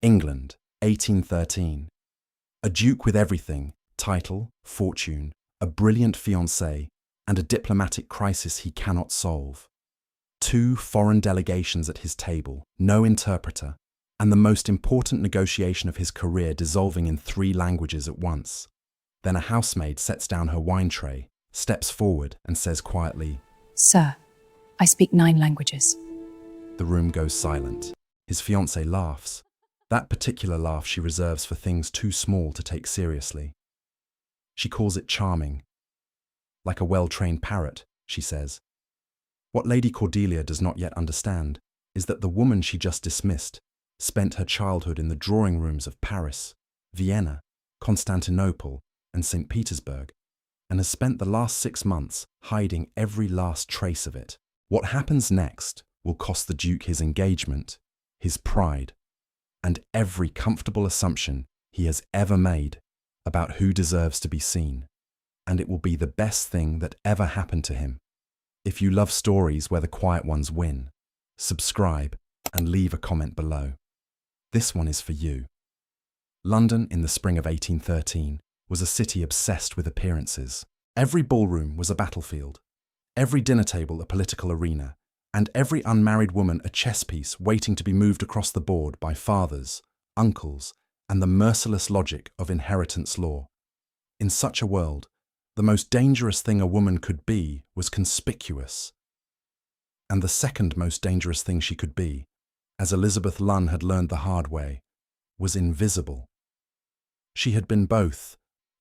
England, 1813. A duke with everything, title, fortune, a brilliant fiancée, and a diplomatic crisis he cannot solve. 2 foreign delegations at his table, no interpreter, and the most important negotiation of his career dissolving in 3 languages at once. Then a housemaid sets down her wine tray, steps forward and says quietly, "Sir, I speak 9 languages." The room goes silent. His fiancée laughs. That particular laugh she reserves for things too small to take seriously. She calls it charming. Like a well-trained parrot, she says. What Lady Cordelia does not yet understand is that the woman she just dismissed spent her childhood in the drawing rooms of Paris, Vienna, Constantinople and Saint Petersburg, and has spent the last 6 months hiding every last trace of it. What happens next will cost the Duke his engagement, his pride, and every comfortable assumption he has ever made about who deserves to be seen. And it will be the best thing that ever happened to him. If you love stories where the quiet ones win, subscribe and leave a comment below. This one is for you. London in the spring of 1813 was a city obsessed with appearances. Every ballroom was a battlefield, every dinner table a political arena, and every unmarried woman a chess piece waiting to be moved across the board by fathers, uncles, and the merciless logic of inheritance law. In such a world, the most dangerous thing a woman could be was conspicuous. And the second most dangerous thing she could be, as Elizabeth Lunn had learned the hard way, was invisible. She had been both,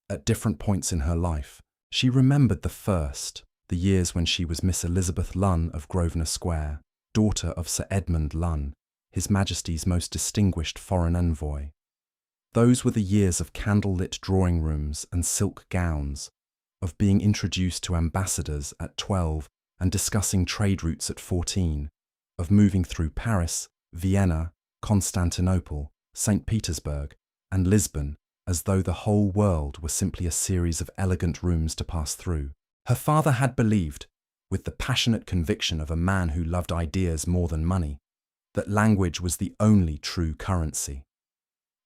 at different points in her life. She remembered the years when she was Miss Elizabeth Lunn of Grosvenor Square, daughter of Sir Edmund Lunn, His Majesty's most distinguished foreign envoy. Those were the years of candle-lit drawing rooms and silk gowns, of being introduced to ambassadors at 12 and discussing trade routes at 14, of moving through Paris, Vienna, Constantinople, Saint Petersburg, and Lisbon as though the whole world were simply a series of elegant rooms to pass through. Her father had believed, with the passionate conviction of a man who loved ideas more than money, that language was the only true currency.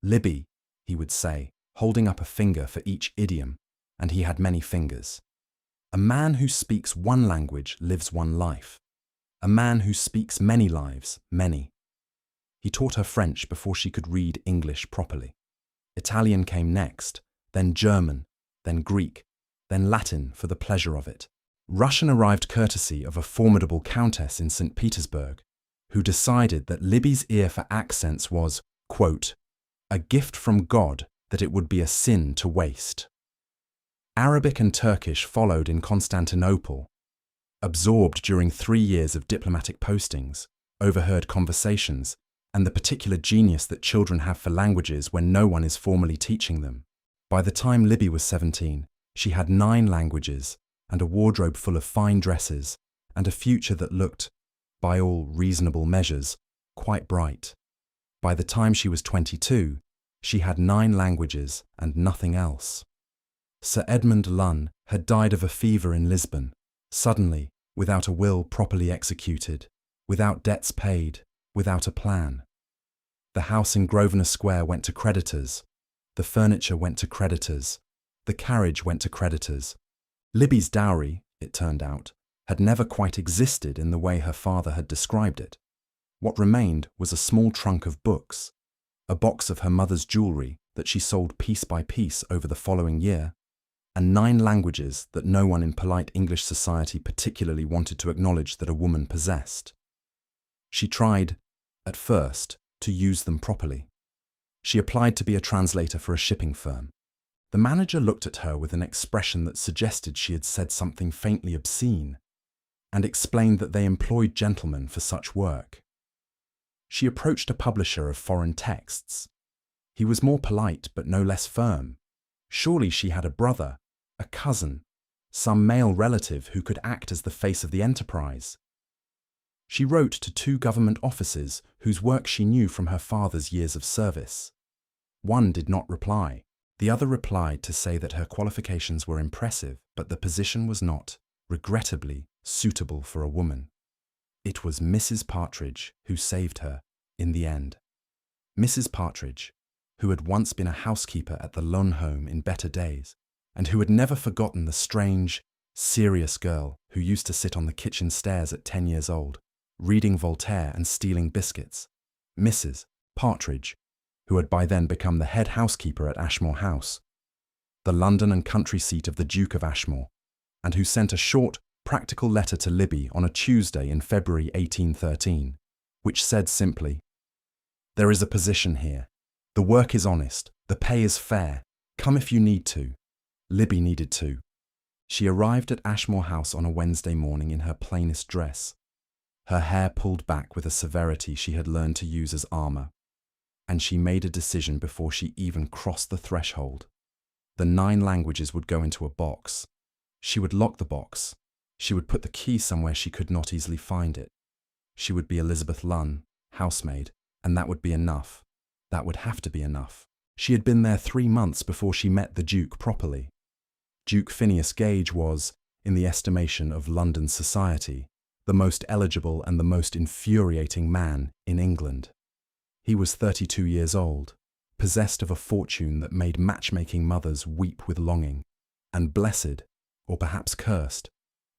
Libby, he would say, holding up a finger for each idiom, and he had many fingers. A man who speaks one language lives one life. A man who speaks many lives, many. He taught her French before she could read English properly. Italian came next, then German, then Greek, then Latin for the pleasure of it. Russian arrived courtesy of a formidable countess in St. Petersburg, who decided that Libby's ear for accents was, quote, a gift from God that it would be a sin to waste. Arabic and Turkish followed in Constantinople. Absorbed during 3 years of diplomatic postings, overheard conversations, and the particular genius that children have for languages when no one is formally teaching them. By the time Libby was 17, she had 9 languages and a wardrobe full of fine dresses and a future that looked, by all reasonable measures, quite bright. By the time she was 22, she had 9 languages and nothing else. Sir Edmund Lunn had died of a fever in Lisbon, suddenly, without a will properly executed, without debts paid, without a plan. The house in Grosvenor Square went to creditors, the furniture went to creditors, the carriage went to creditors. Libby's dowry, it turned out, had never quite existed in the way her father had described it. What remained was a small trunk of books, a box of her mother's jewellery that she sold piece by piece over the following year, and 9 languages that no one in polite English society particularly wanted to acknowledge that a woman possessed. She tried, at first, to use them properly. She applied to be a translator for a shipping firm. The manager looked at her with an expression that suggested she had said something faintly obscene, and explained that they employed gentlemen for such work. She approached a publisher of foreign texts. He was more polite but no less firm. Surely she had a brother, a cousin, some male relative who could act as the face of the enterprise. She wrote to 2 government offices whose work she knew from her father's years of service. One did not reply. The other replied to say that her qualifications were impressive, but the position was not, regrettably, suitable for a woman. It was Mrs. Partridge who saved her in the end. Mrs. Partridge, who had once been a housekeeper at the Lunn home in better days, and who had never forgotten the strange, serious girl who used to sit on the kitchen stairs at 10 years old, reading Voltaire and stealing biscuits. Mrs. Partridge, who had by then become the head housekeeper at Ashmore House, the London and country seat of the Duke of Ashmore, and who sent a short, practical letter to Libby on a Tuesday in February 1813, which said simply, "There is a position here. The work is honest. The pay is fair. Come if you need to." Libby needed to. She arrived at Ashmore House on a Wednesday morning in her plainest dress, her hair pulled back with a severity she had learned to use as armour, and she made a decision before she even crossed the threshold. The 9 languages would go into a box. She would lock the box. She would put the key somewhere she could not easily find it. She would be Elizabeth Lunn, housemaid, and that would be enough. That would have to be enough. She had been there 3 months before she met the Duke properly. Duke Phineas Gage was, in the estimation of London society, the most eligible and the most infuriating man in England. He was 32 years old, possessed of a fortune that made matchmaking mothers weep with longing, and blessed, or perhaps cursed,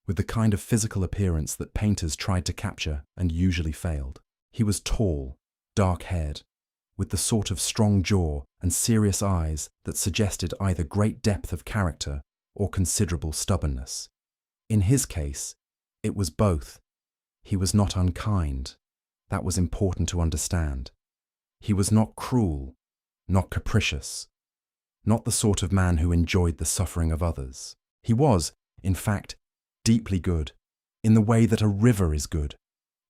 with the kind of physical appearance that painters tried to capture and usually failed. He was tall, dark-haired, with the sort of strong jaw and serious eyes that suggested either great depth of character or considerable stubbornness. In his case, it was both. He was not unkind. That was important to understand. He was not cruel, not capricious, not the sort of man who enjoyed the suffering of others. He was, in fact, deeply good, in the way that a river is good,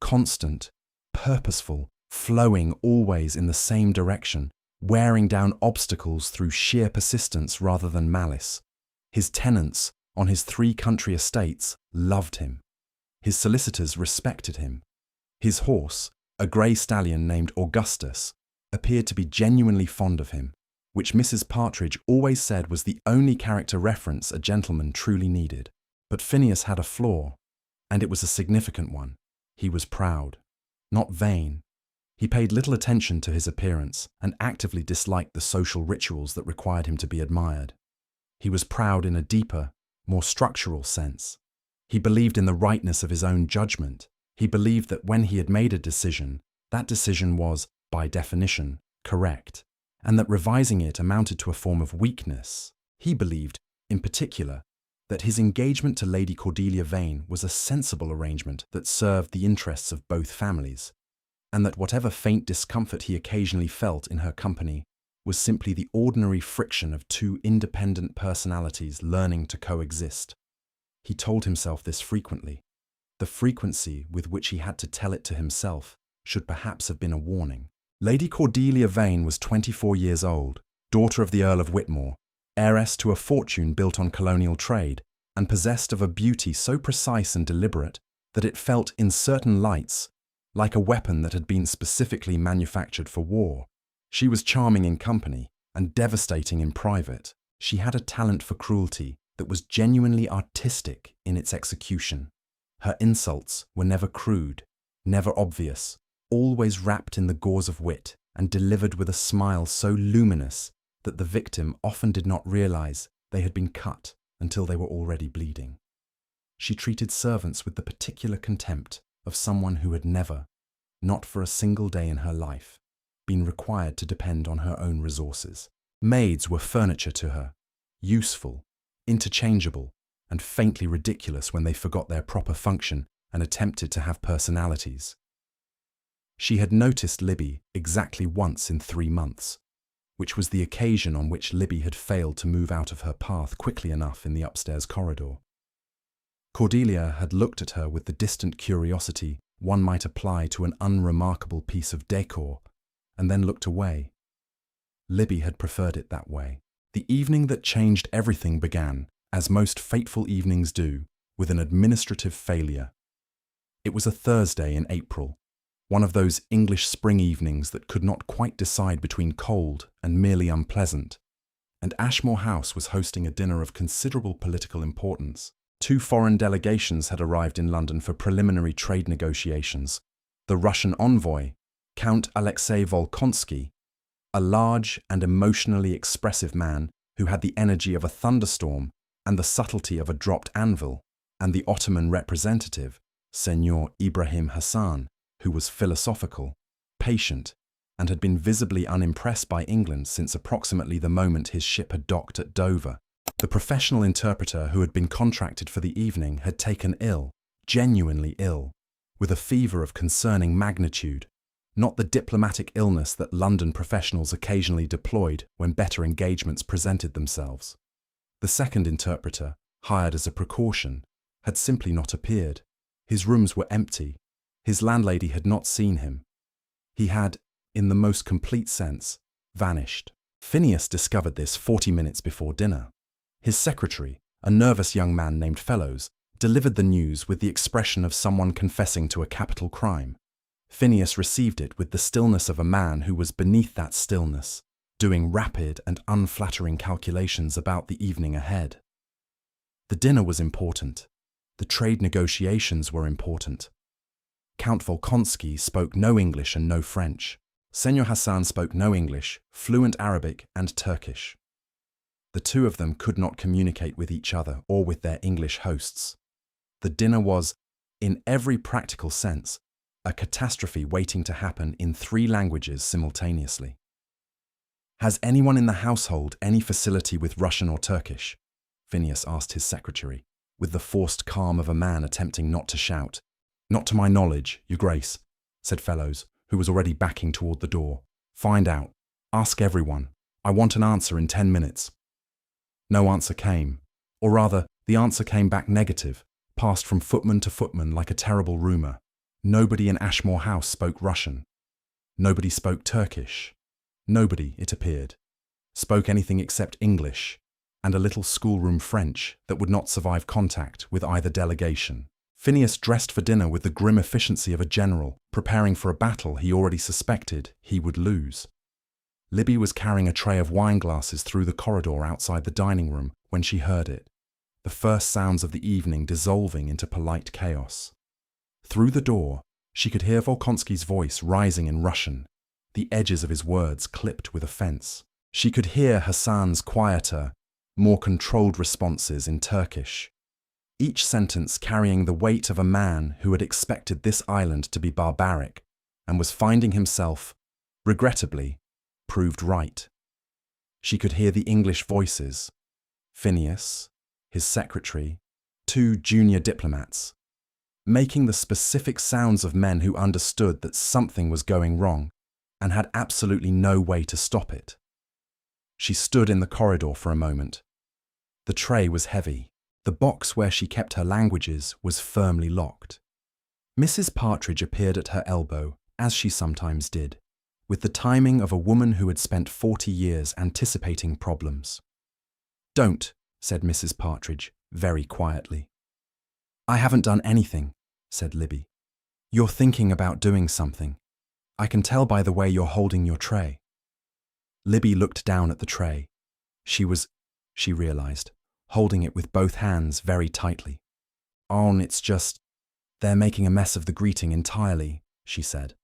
constant, purposeful, flowing always in the same direction, wearing down obstacles through sheer persistence rather than malice. His tenants on his 3 country estates loved him. His solicitors respected him. His horse, a grey stallion named Augustus, appeared to be genuinely fond of him, which Mrs. Partridge always said was the only character reference a gentleman truly needed. But Phineas had a flaw, and it was a significant one. He was proud, not vain. He paid little attention to his appearance and actively disliked the social rituals that required him to be admired. He was proud in a deeper, more structural sense. He believed in the rightness of his own judgment. He believed that when he had made a decision, that decision was, by definition, correct, and that revising it amounted to a form of weakness. He believed, in particular, that his engagement to Lady Cordelia Vane was a sensible arrangement that served the interests of both families, and that whatever faint discomfort he occasionally felt in her company was simply the ordinary friction of 2 independent personalities learning to coexist. He told himself this frequently. The frequency with which he had to tell it to himself should perhaps have been a warning. Lady Cordelia Vane was 24 years old, daughter of the Earl of Whitmore, heiress to a fortune built on colonial trade, and possessed of a beauty so precise and deliberate that it felt, in certain lights, like a weapon that had been specifically manufactured for war. She was charming in company and devastating in private. She had a talent for cruelty that was genuinely artistic in its execution. Her insults were never crude, never obvious, always wrapped in the gauze of wit and delivered with a smile so luminous that the victim often did not realize they had been cut until they were already bleeding. She treated servants with the particular contempt of someone who had never, not for a single day in her life, been required to depend on her own resources. Maids were furniture to her, useful, interchangeable, and faintly ridiculous when they forgot their proper function and attempted to have personalities. She had noticed Libby exactly once in 3 months, which was the occasion on which Libby had failed to move out of her path quickly enough in the upstairs corridor. Cordelia had looked at her with the distant curiosity one might apply to an unremarkable piece of decor, and then looked away. Libby had preferred it that way. The evening that changed everything began, as most fateful evenings do, with an administrative failure. It was a Thursday in April, one of those English spring evenings that could not quite decide between cold and merely unpleasant, and Ashmore House was hosting a dinner of considerable political importance. 2 foreign delegations had arrived in London for preliminary trade negotiations. The Russian envoy, Count Alexei Volkonsky, a large and emotionally expressive man who had the energy of a thunderstorm and the subtlety of a dropped anvil, and the Ottoman representative, Senor Ibrahim Hassan, who was philosophical, patient, and had been visibly unimpressed by England since approximately the moment his ship had docked at Dover. The professional interpreter who had been contracted for the evening had taken ill, genuinely ill, with a fever of concerning magnitude, not the diplomatic illness that London professionals occasionally deployed when better engagements presented themselves. The second interpreter, hired as a precaution, had simply not appeared. His rooms were empty. His landlady had not seen him. He had, in the most complete sense, vanished. Phineas discovered this 40 minutes before dinner. His secretary, a nervous young man named Fellows, delivered the news with the expression of someone confessing to a capital crime. Phineas received it with the stillness of a man who was beneath that stillness, doing rapid and unflattering calculations about the evening ahead. The dinner was important. The trade negotiations were important. Count Volkonsky spoke no English and no French. Senor Hassan spoke no English, fluent Arabic and Turkish. The two of them could not communicate with each other or with their English hosts. The dinner was, in every practical sense, a catastrophe waiting to happen in 3 languages simultaneously. "Has anyone in the household any facility with Russian or Turkish?" Phineas asked his secretary, with the forced calm of a man attempting not to shout. "Not to my knowledge, Your Grace," said Fellows, who was already backing toward the door. "Find out. Ask everyone. I want an answer in 10 minutes. No answer came, or rather, the answer came back negative, passed from footman to footman like a terrible rumour. Nobody in Ashmore House spoke Russian. Nobody spoke Turkish. Nobody, it appeared, spoke anything except English, and a little schoolroom French that would not survive contact with either delegation. Phineas dressed for dinner with the grim efficiency of a general, preparing for a battle he already suspected he would lose. Libby was carrying a tray of wine glasses through the corridor outside the dining room when she heard it, the first sounds of the evening dissolving into polite chaos. Through the door, she could hear Volkonsky's voice rising in Russian, the edges of his words clipped with offence. She could hear Hassan's quieter, more controlled responses in Turkish, each sentence carrying the weight of a man who had expected this island to be barbaric and was finding himself, regrettably, proved right. She could hear the English voices, Phineas, his secretary, 2 junior diplomats, making the specific sounds of men who understood that something was going wrong and had absolutely no way to stop it. She stood in the corridor for a moment. The tray was heavy. The box where she kept her languages was firmly locked. Mrs. Partridge appeared at her elbow, as she sometimes did, with the timing of a woman who had spent 40 years anticipating problems. "Don't," said Mrs. Partridge, very quietly. "I haven't done anything," said Libby. "You're thinking about doing something. I can tell by the way you're holding your tray." Libby looked down at the tray. She realized, holding it with both hands very tightly. It's just, they're making a mess of the greeting entirely," she said.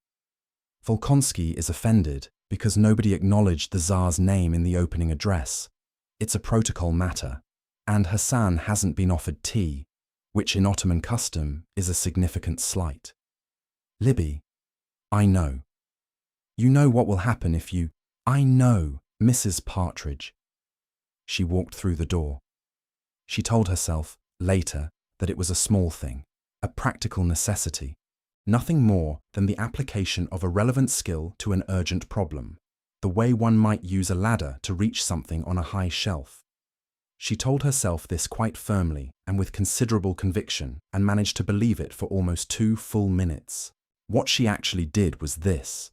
"Volkonsky is offended because nobody acknowledged the Tsar's name in the opening address. It's a protocol matter, and Hassan hasn't been offered tea, which in Ottoman custom is a significant slight. Libby, I know. You know what will happen if you... I know, Mrs. Partridge." She walked through the door. She told herself, later, that it was a small thing, a practical necessity, nothing more than the application of a relevant skill to an urgent problem, the way one might use a ladder to reach something on a high shelf. She told herself this quite firmly and with considerable conviction, and managed to believe it for almost 2 full minutes. What she actually did was this.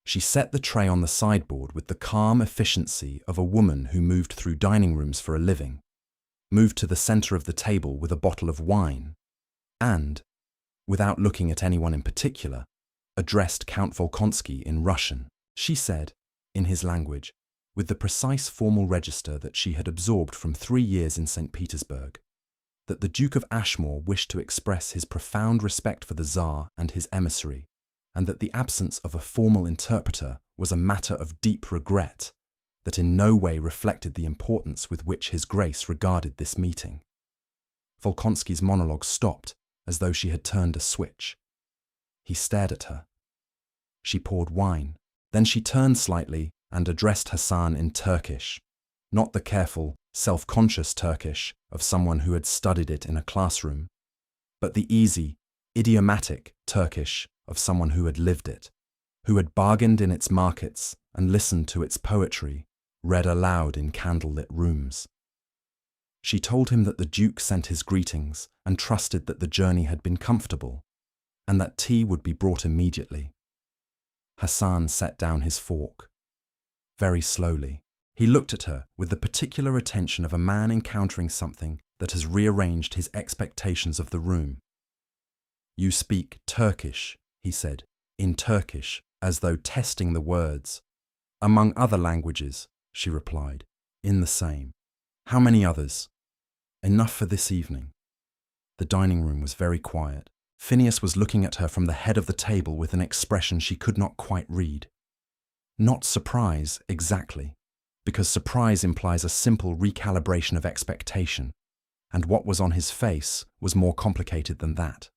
She set the tray on the sideboard with the calm efficiency of a woman who moved through dining rooms for a living, moved to the centre of the table with a bottle of wine, and, without looking at anyone in particular, addressed Count Volkonsky in Russian. She said, in his language, with the precise formal register that she had absorbed from 3 years in Saint Petersburg, that the Duke of Ashmore wished to express his profound respect for the Tsar and his emissary, and that the absence of a formal interpreter was a matter of deep regret that in no way reflected the importance with which His Grace regarded this meeting. Volkonsky's monologue stopped as though she had turned a switch. He stared at her. She poured wine. Then she turned slightly and addressed Hassan in Turkish, not the careful, self-conscious Turkish of someone who had studied it in a classroom, but the easy, idiomatic Turkish of someone who had lived it, who had bargained in its markets and listened to its poetry, read aloud in candlelit rooms. She told him that the Duke sent his greetings and trusted that the journey had been comfortable, and that tea would be brought immediately. Hassan set down his fork. Very slowly, he looked at her with the particular attention of a man encountering something that has rearranged his expectations of the room. "You speak Turkish," he said, in Turkish, as though testing the words. "Among other languages," she replied, "in the same. How many others?" "Enough for this evening." The dining room was very quiet. Phineas was looking at her from the head of the table with an expression she could not quite read. Not surprise, exactly, because surprise implies a simple recalibration of expectation, and what was on his face was more complicated than that.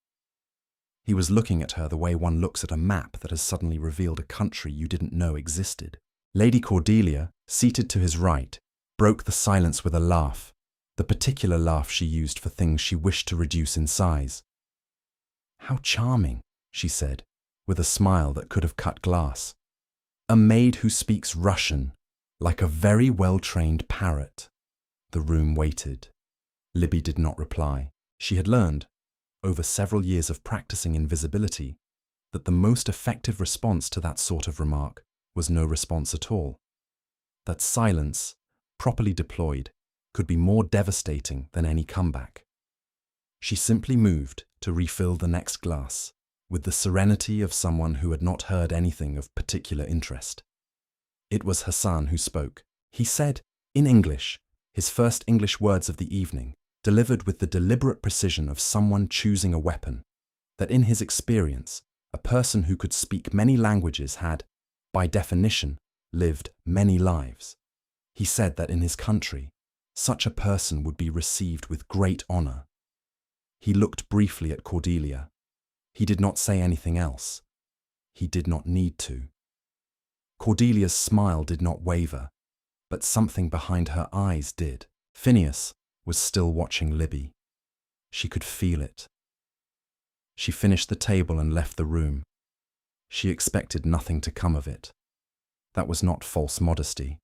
He was looking at her the way one looks at a map that has suddenly revealed a country you didn't know existed. Lady Cordelia, seated to his right, broke the silence with a laugh, the particular laugh she used for things she wished to reduce in size. "How charming," she said, with a smile that could have cut glass. "A maid who speaks Russian, like a very well-trained parrot." The room waited. Libby did not reply. She had learned, over several years of practicing invisibility, that the most effective response to that sort of remark was no response at all. That silence, properly deployed, could be more devastating than any comeback. She simply moved to refill the next glass, with the serenity of someone who had not heard anything of particular interest. It was Hassan who spoke. He said, in English, his first English words of the evening, delivered with the deliberate precision of someone choosing a weapon, that in his experience, a person who could speak many languages had, by definition, lived many lives. He said that in his country, such a person would be received with great honor. He looked briefly at Cordelia. He did not say anything else. He did not need to. Cordelia's smile did not waver, but something behind her eyes did. Phineas was still watching Libby. She could feel it. She finished the table and left the room. She expected nothing to come of it. That was not false modesty.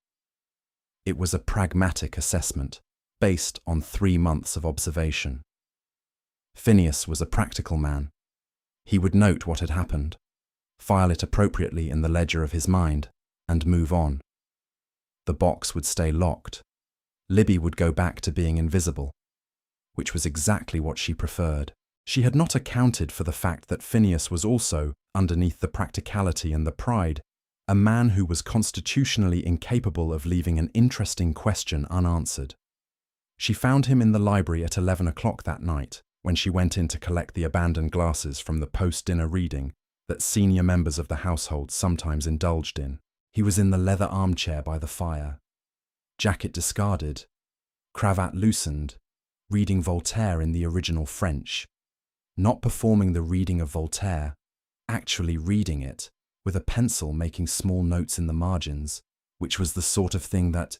It was a pragmatic assessment, based on 3 months of observation. Phineas was a practical man. He would note what had happened, file it appropriately in the ledger of his mind, and move on. The box would stay locked. Libby would go back to being invisible, which was exactly what she preferred. She had not accounted for the fact that Phineas was also, underneath the practicality and the pride, a man who was constitutionally incapable of leaving an interesting question unanswered. She found him in the library at 11 o'clock that night, when she went in to collect the abandoned glasses from the post-dinner reading that senior members of the household sometimes indulged in. He was in the leather armchair by the fire, jacket discarded, cravat loosened, reading Voltaire in the original French, not performing the reading of Voltaire, actually reading it, with a pencil making small notes in the margins, which was the sort of thing that,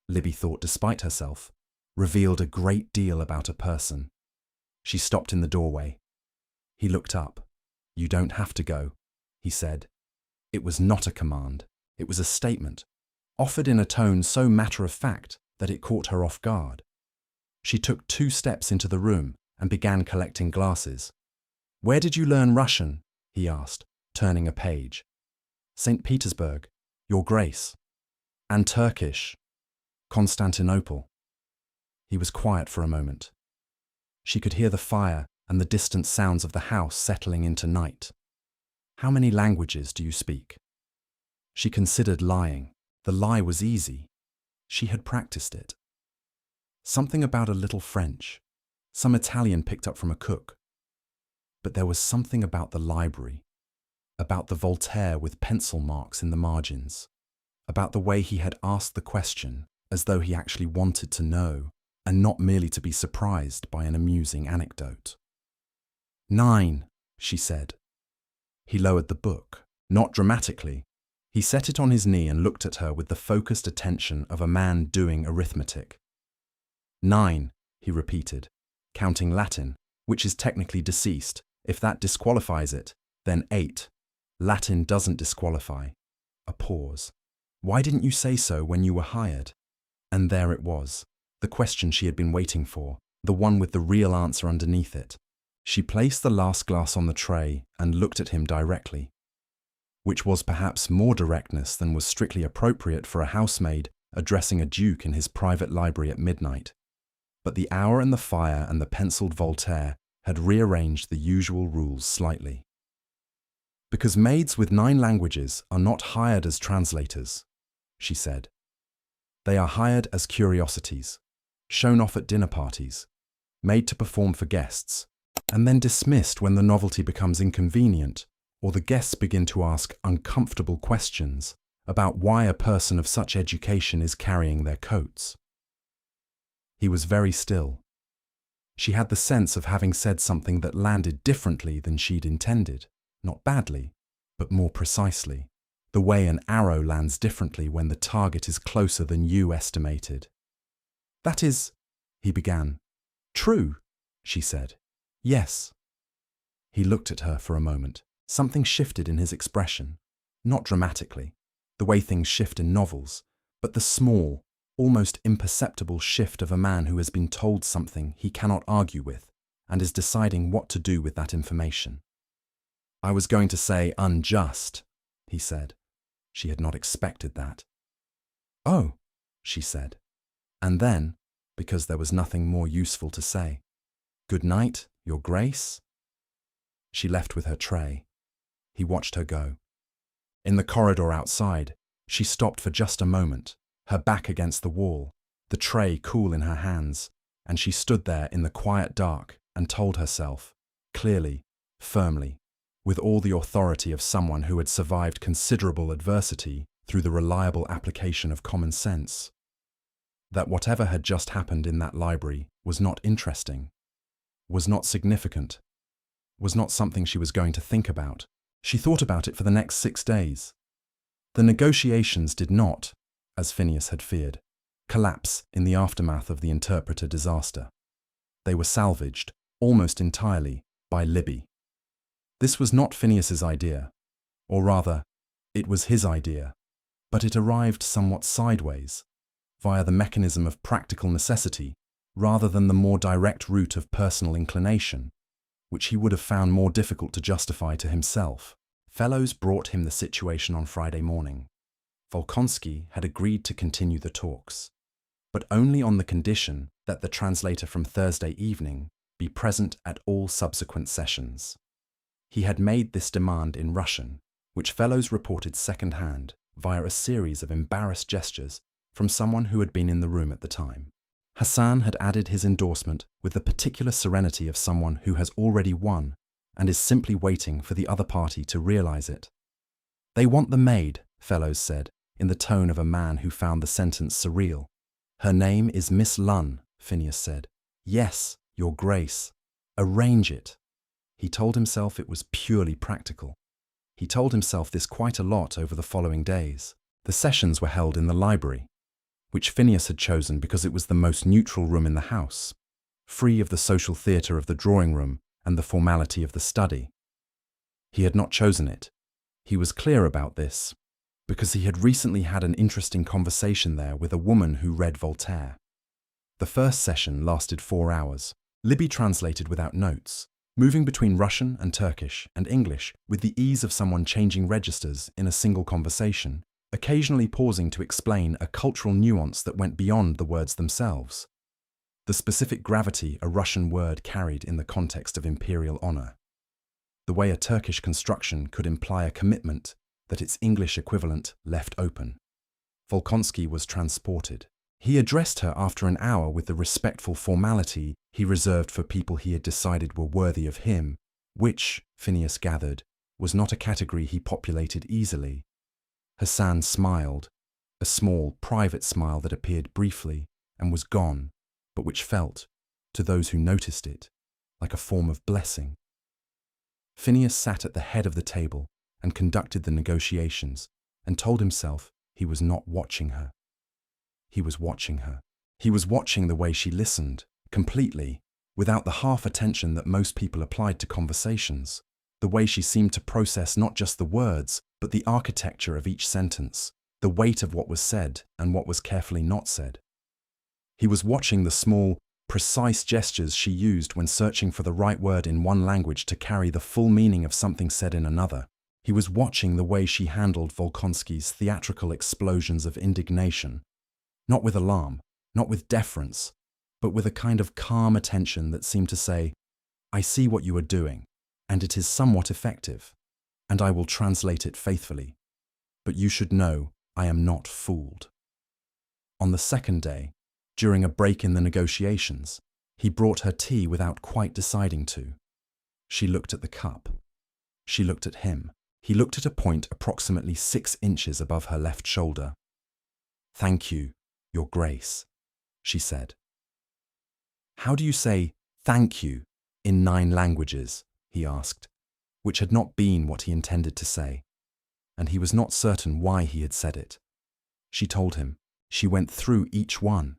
Libby thought despite herself, revealed a great deal about a person. She stopped in the doorway. He looked up. "You don't have to go," he said. It was not a command. It was a statement, offered in a tone so matter-of-fact that it caught her off guard. She took 2 steps into the room and began collecting glasses. "Where did you learn Russian?" he asked, turning a page. "Saint Petersburg, Your Grace. And Turkish, Constantinople." He was quiet for a moment. She could hear the fire and the distant sounds of the house settling into night. "How many languages do you speak?" She considered lying. The lie was easy. She had practiced it. Something about a little French, some Italian picked up from a cook. But there was something about the library, about the Voltaire with pencil marks in the margins, about the way he had asked the question as though he actually wanted to know and not merely to be surprised by an amusing anecdote. 9, she said. He lowered the book, not dramatically. He set it on his knee and looked at her with the focused attention of a man doing arithmetic. 9, he repeated, counting Latin, which is technically deceased. If that disqualifies it, then 8. Latin doesn't disqualify. A pause. Why didn't you say so when you were hired? And there it was, the question she had been waiting for, the one with the real answer underneath it. She placed the last glass on the tray and looked at him directly, which was perhaps more directness than was strictly appropriate for a housemaid addressing a duke in his private library at midnight. But the hour and the fire and the penciled Voltaire had rearranged the usual rules slightly. Because maids with 9 languages are not hired as translators, she said. They are hired as curiosities, shown off at dinner parties, made to perform for guests, and then dismissed when the novelty becomes inconvenient or the guests begin to ask uncomfortable questions about why a person of such education is carrying their coats. He was very still. She had the sense of having said something that landed differently than she'd intended, not badly, but more precisely, the way an arrow lands differently when the target is closer than you estimated. That is, he began. True, she said. Yes. He looked at her for a moment. Something shifted in his expression, not dramatically, the way things shift in novels, but the small, almost imperceptible shift of a man who has been told something he cannot argue with and is deciding what to do with that information. I was going to say unjust, he said. She had not expected that. Oh, she said. And then, because there was nothing more useful to say, good night, Your Grace. She left with her tray. He watched her go. In the corridor outside, she stopped for just a moment, her back against the wall, the tray cool in her hands, and she stood there in the quiet dark and told herself, clearly, firmly, with all the authority of someone who had survived considerable adversity through the reliable application of common sense, that whatever had just happened in that library was not interesting, was not significant, was not something she was going to think about. She thought about it for the next 6 days. The negotiations did not, as Phineas had feared, collapse in the aftermath of the interpreter disaster. They were salvaged, almost entirely, by Libby. This was not Phineas's idea, or rather, it was his idea, but it arrived somewhat sideways, via the mechanism of practical necessity, rather than the more direct route of personal inclination, which he would have found more difficult to justify to himself. Fellows brought him the situation on Friday morning. Volkonsky had agreed to continue the talks, but only on the condition that the translator from Thursday evening be present at all subsequent sessions. He had made this demand in Russian, which Fellows reported second-hand via a series of embarrassed gestures from someone who had been in the room at the time. Hassan had added his endorsement with the particular serenity of someone who has already won and is simply waiting for the other party to realize it. They want the maid, Fellows said, in the tone of a man who found the sentence surreal. Her name is Miss Lunn, Phineas said. Yes, Your Grace. Arrange it. He told himself it was purely practical. He told himself this quite a lot over the following days. The sessions were held in the library, which Phineas had chosen because it was the most neutral room in the house, free of the social theatre of the drawing room and the formality of the study. He had not chosen it. He was clear about this, because he had recently had an interesting conversation there with a woman who read Voltaire. The first session lasted 4 hours. Libby translated without notes, moving between Russian and Turkish and English with the ease of someone changing registers in a single conversation, occasionally pausing to explain a cultural nuance that went beyond the words themselves, the specific gravity a Russian word carried in the context of imperial honor, the way a Turkish construction could imply a commitment that its English equivalent left open. Volkonsky was transported. He addressed her after an hour with the respectful formality he reserved for people he had decided were worthy of him, which, Phineas gathered, was not a category he populated easily. Hassan smiled, a small, private smile that appeared briefly and was gone, but which felt, to those who noticed it, like a form of blessing. Phineas sat at the head of the table and conducted the negotiations, and told himself he was not watching her. He was watching her. He was watching the way she listened, completely, without the half attention that most people applied to conversations, the way she seemed to process not just the words, but the architecture of each sentence, the weight of what was said and what was carefully not said. He was watching the small, precise gestures she used when searching for the right word in one language to carry the full meaning of something said in another. He was watching the way she handled Volkonsky's theatrical explosions of indignation, not with alarm, not with deference, but with a kind of calm attention that seemed to say, "I see what you are doing, and it is somewhat effective, and I will translate it faithfully. But you should know I am not fooled." On the second day, during a break in the negotiations, he brought her tea without quite deciding to. She looked at the cup. She looked at him. He looked at a point approximately 6 inches above her left shoulder. "Thank you, Your Grace," she said. "How do you say 'thank you' in 9 languages?" he asked, which had not been what he intended to say, and he was not certain why he had said it. She told him. She went through each one.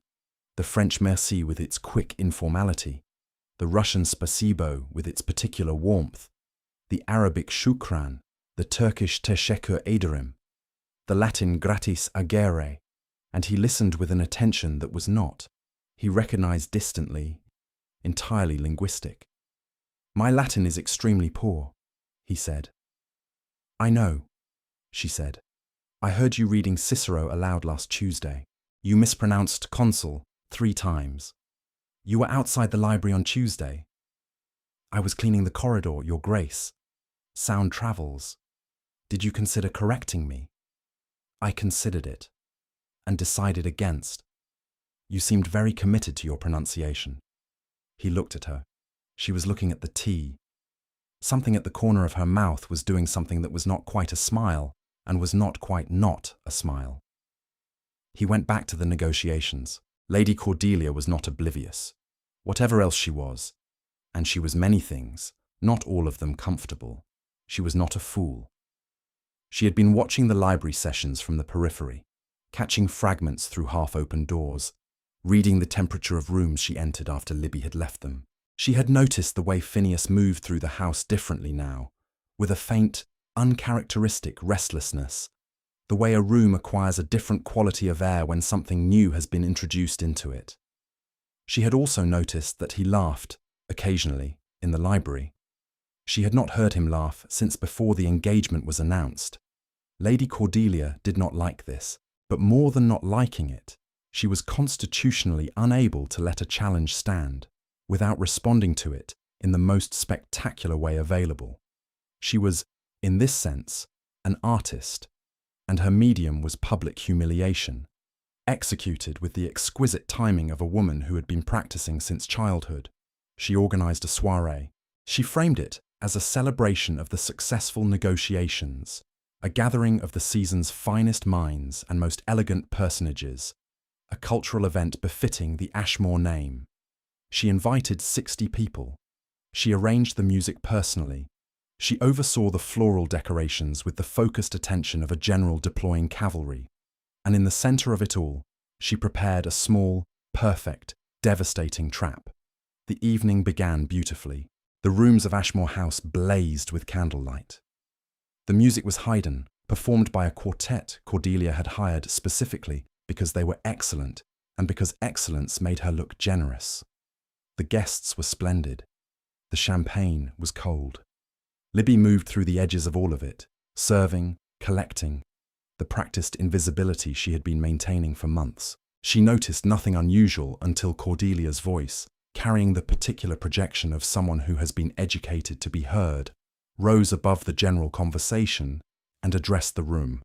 The French merci with its quick informality, the Russian spasibo with its particular warmth, the Arabic shukran, the Turkish teşekkür ederim, the Latin gratis agere, and he listened with an attention that was not, he recognized distantly, entirely linguistic. "My Latin is extremely poor," he said. "I know," she said. "I heard you reading Cicero aloud last Tuesday. You mispronounced consul 3 times. You were outside the library on Tuesday." "I was cleaning the corridor, Your Grace. Sound travels. Did you consider correcting me?" "I considered it, and decided against. You seemed very committed to your pronunciation." He looked at her. She was looking at the tea. Something at the corner of her mouth was doing something that was not quite a smile, and was not quite not a smile. He went back to the negotiations. Lady Cordelia was not oblivious. Whatever else she was, and she was many things, not all of them comfortable, she was not a fool. She had been watching the library sessions from the periphery, catching fragments through half-open doors, reading the temperature of rooms she entered after Libby had left them. She had noticed the way Phineas moved through the house differently now, with a faint, uncharacteristic restlessness, the way a room acquires a different quality of air when something new has been introduced into it. She had also noticed that he laughed, occasionally, in the library. She had not heard him laugh since before the engagement was announced. Lady Cordelia did not like this, but more than not liking it, she was constitutionally unable to let a challenge stand, without responding to it in the most spectacular way available. She was, in this sense, an artist, and her medium was public humiliation, executed with the exquisite timing of a woman who had been practicing since childhood. She organized a soirée. She framed it as a celebration of the successful negotiations, a gathering of the season's finest minds and most elegant personages, a cultural event befitting the Ashmore name. She invited 60 people. She arranged the music personally. She oversaw the floral decorations with the focused attention of a general deploying cavalry. And in the center of it all, she prepared a small, perfect, devastating trap. The evening began beautifully. The rooms of Ashmore House blazed with candlelight. The music was Haydn, performed by a quartet Cordelia had hired specifically because they were excellent and because excellence made her look generous. The guests were splendid. The champagne was cold. Libby moved through the edges of all of it, serving, collecting, the practiced invisibility she had been maintaining for months. She noticed nothing unusual until Cordelia's voice, carrying the particular projection of someone who has been educated to be heard, rose above the general conversation and addressed the room.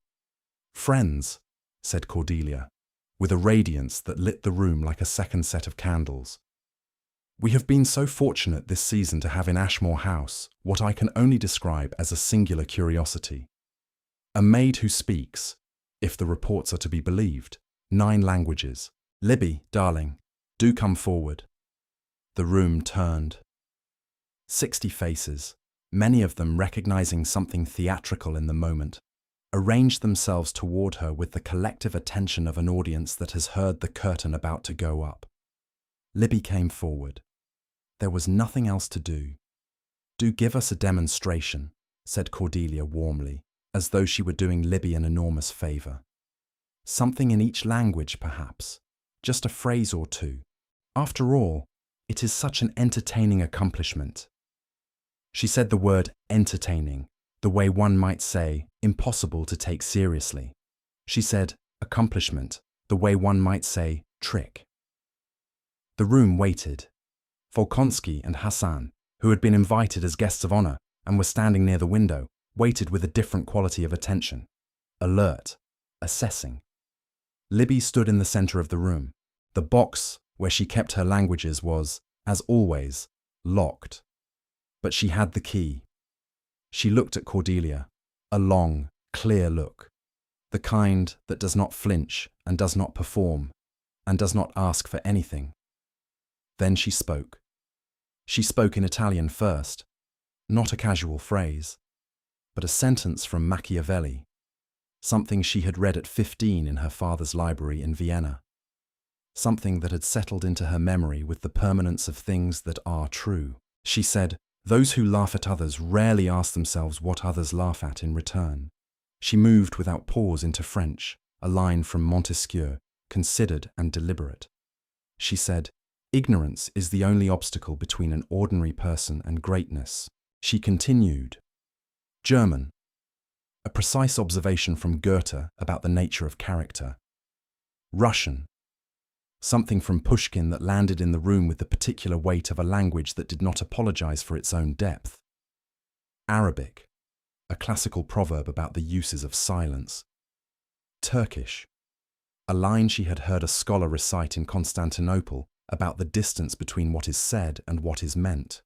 "Friends," said Cordelia, with a radiance that lit the room like a second set of candles. We have been so fortunate this season to have in Ashmore House what I can only describe as a singular curiosity. A maid who speaks, if the reports are to be believed, 9 languages. Libby, darling, do come forward. The room turned. 60 faces, many of them recognizing something theatrical in the moment, arranged themselves toward her with the collective attention of an audience that has heard the curtain about to go up. Libby came forward. There was nothing else to do. "Do give us a demonstration," said Cordelia warmly, as though she were doing Libby an enormous favor. "Something in each language, perhaps. Just a phrase or two. After all, it is such an entertaining accomplishment." She said the word entertaining, the way one might say impossible to take seriously. She said accomplishment, the way one might say trick. The room waited. Volkonsky and Hassan, who had been invited as guests of honor and were standing near the window, waited with a different quality of attention. Alert, assessing. Libby stood in the center of the room. The box where she kept her languages was, as always, locked. But she had the key. She looked at Cordelia, a long, clear look, the kind that does not flinch and does not perform and does not ask for anything. Then she spoke. She spoke in Italian first, not a casual phrase, but a sentence from Machiavelli, something she had read at 15 in her father's library in Vienna, something that had settled into her memory with the permanence of things that are true. She said, "Those who laugh at others rarely ask themselves what others laugh at in return." She moved without pause into French, a line from Montesquieu, considered and deliberate. She said, "Ignorance is the only obstacle between an ordinary person and greatness." She continued, German, a precise observation from Goethe about the nature of character. Russian, something from Pushkin that landed in the room with the particular weight of a language that did not apologize for its own depth. Arabic, a classical proverb about the uses of silence. Turkish, a line she had heard a scholar recite in Constantinople about the distance between what is said and what is meant.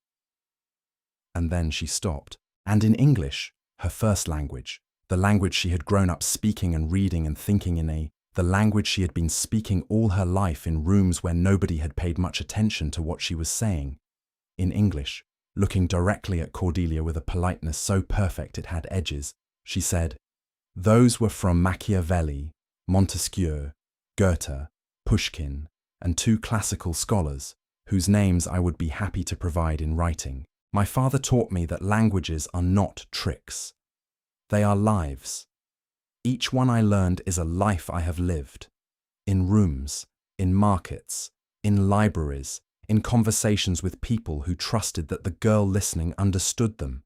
And then she stopped. And in English, her first language, the language she had grown up speaking and reading and thinking in, the language she had been speaking all her life in rooms where nobody had paid much attention to what she was saying. In English, looking directly at Cordelia with a politeness so perfect it had edges, she said, "Those were from Machiavelli, Montesquieu, Goethe, Pushkin, and 2 classical scholars, whose names I would be happy to provide in writing. My father taught me that languages are not tricks. They are lives. Each one I learned is a life I have lived. In rooms, in markets, in libraries, in conversations with people who trusted that the girl listening understood them.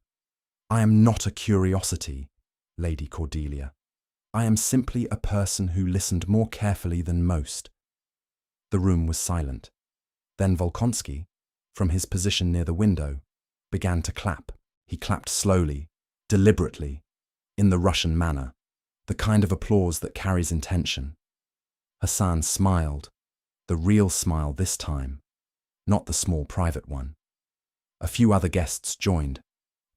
I am not a curiosity, Lady Cordelia. I am simply a person who listened more carefully than most." The room was silent. Then Volkonsky, from his position near the window, began to clap. He clapped slowly, deliberately, in the Russian manner, the kind of applause that carries intention. Hassan smiled, the real smile this time, not the small private one. A few other guests joined,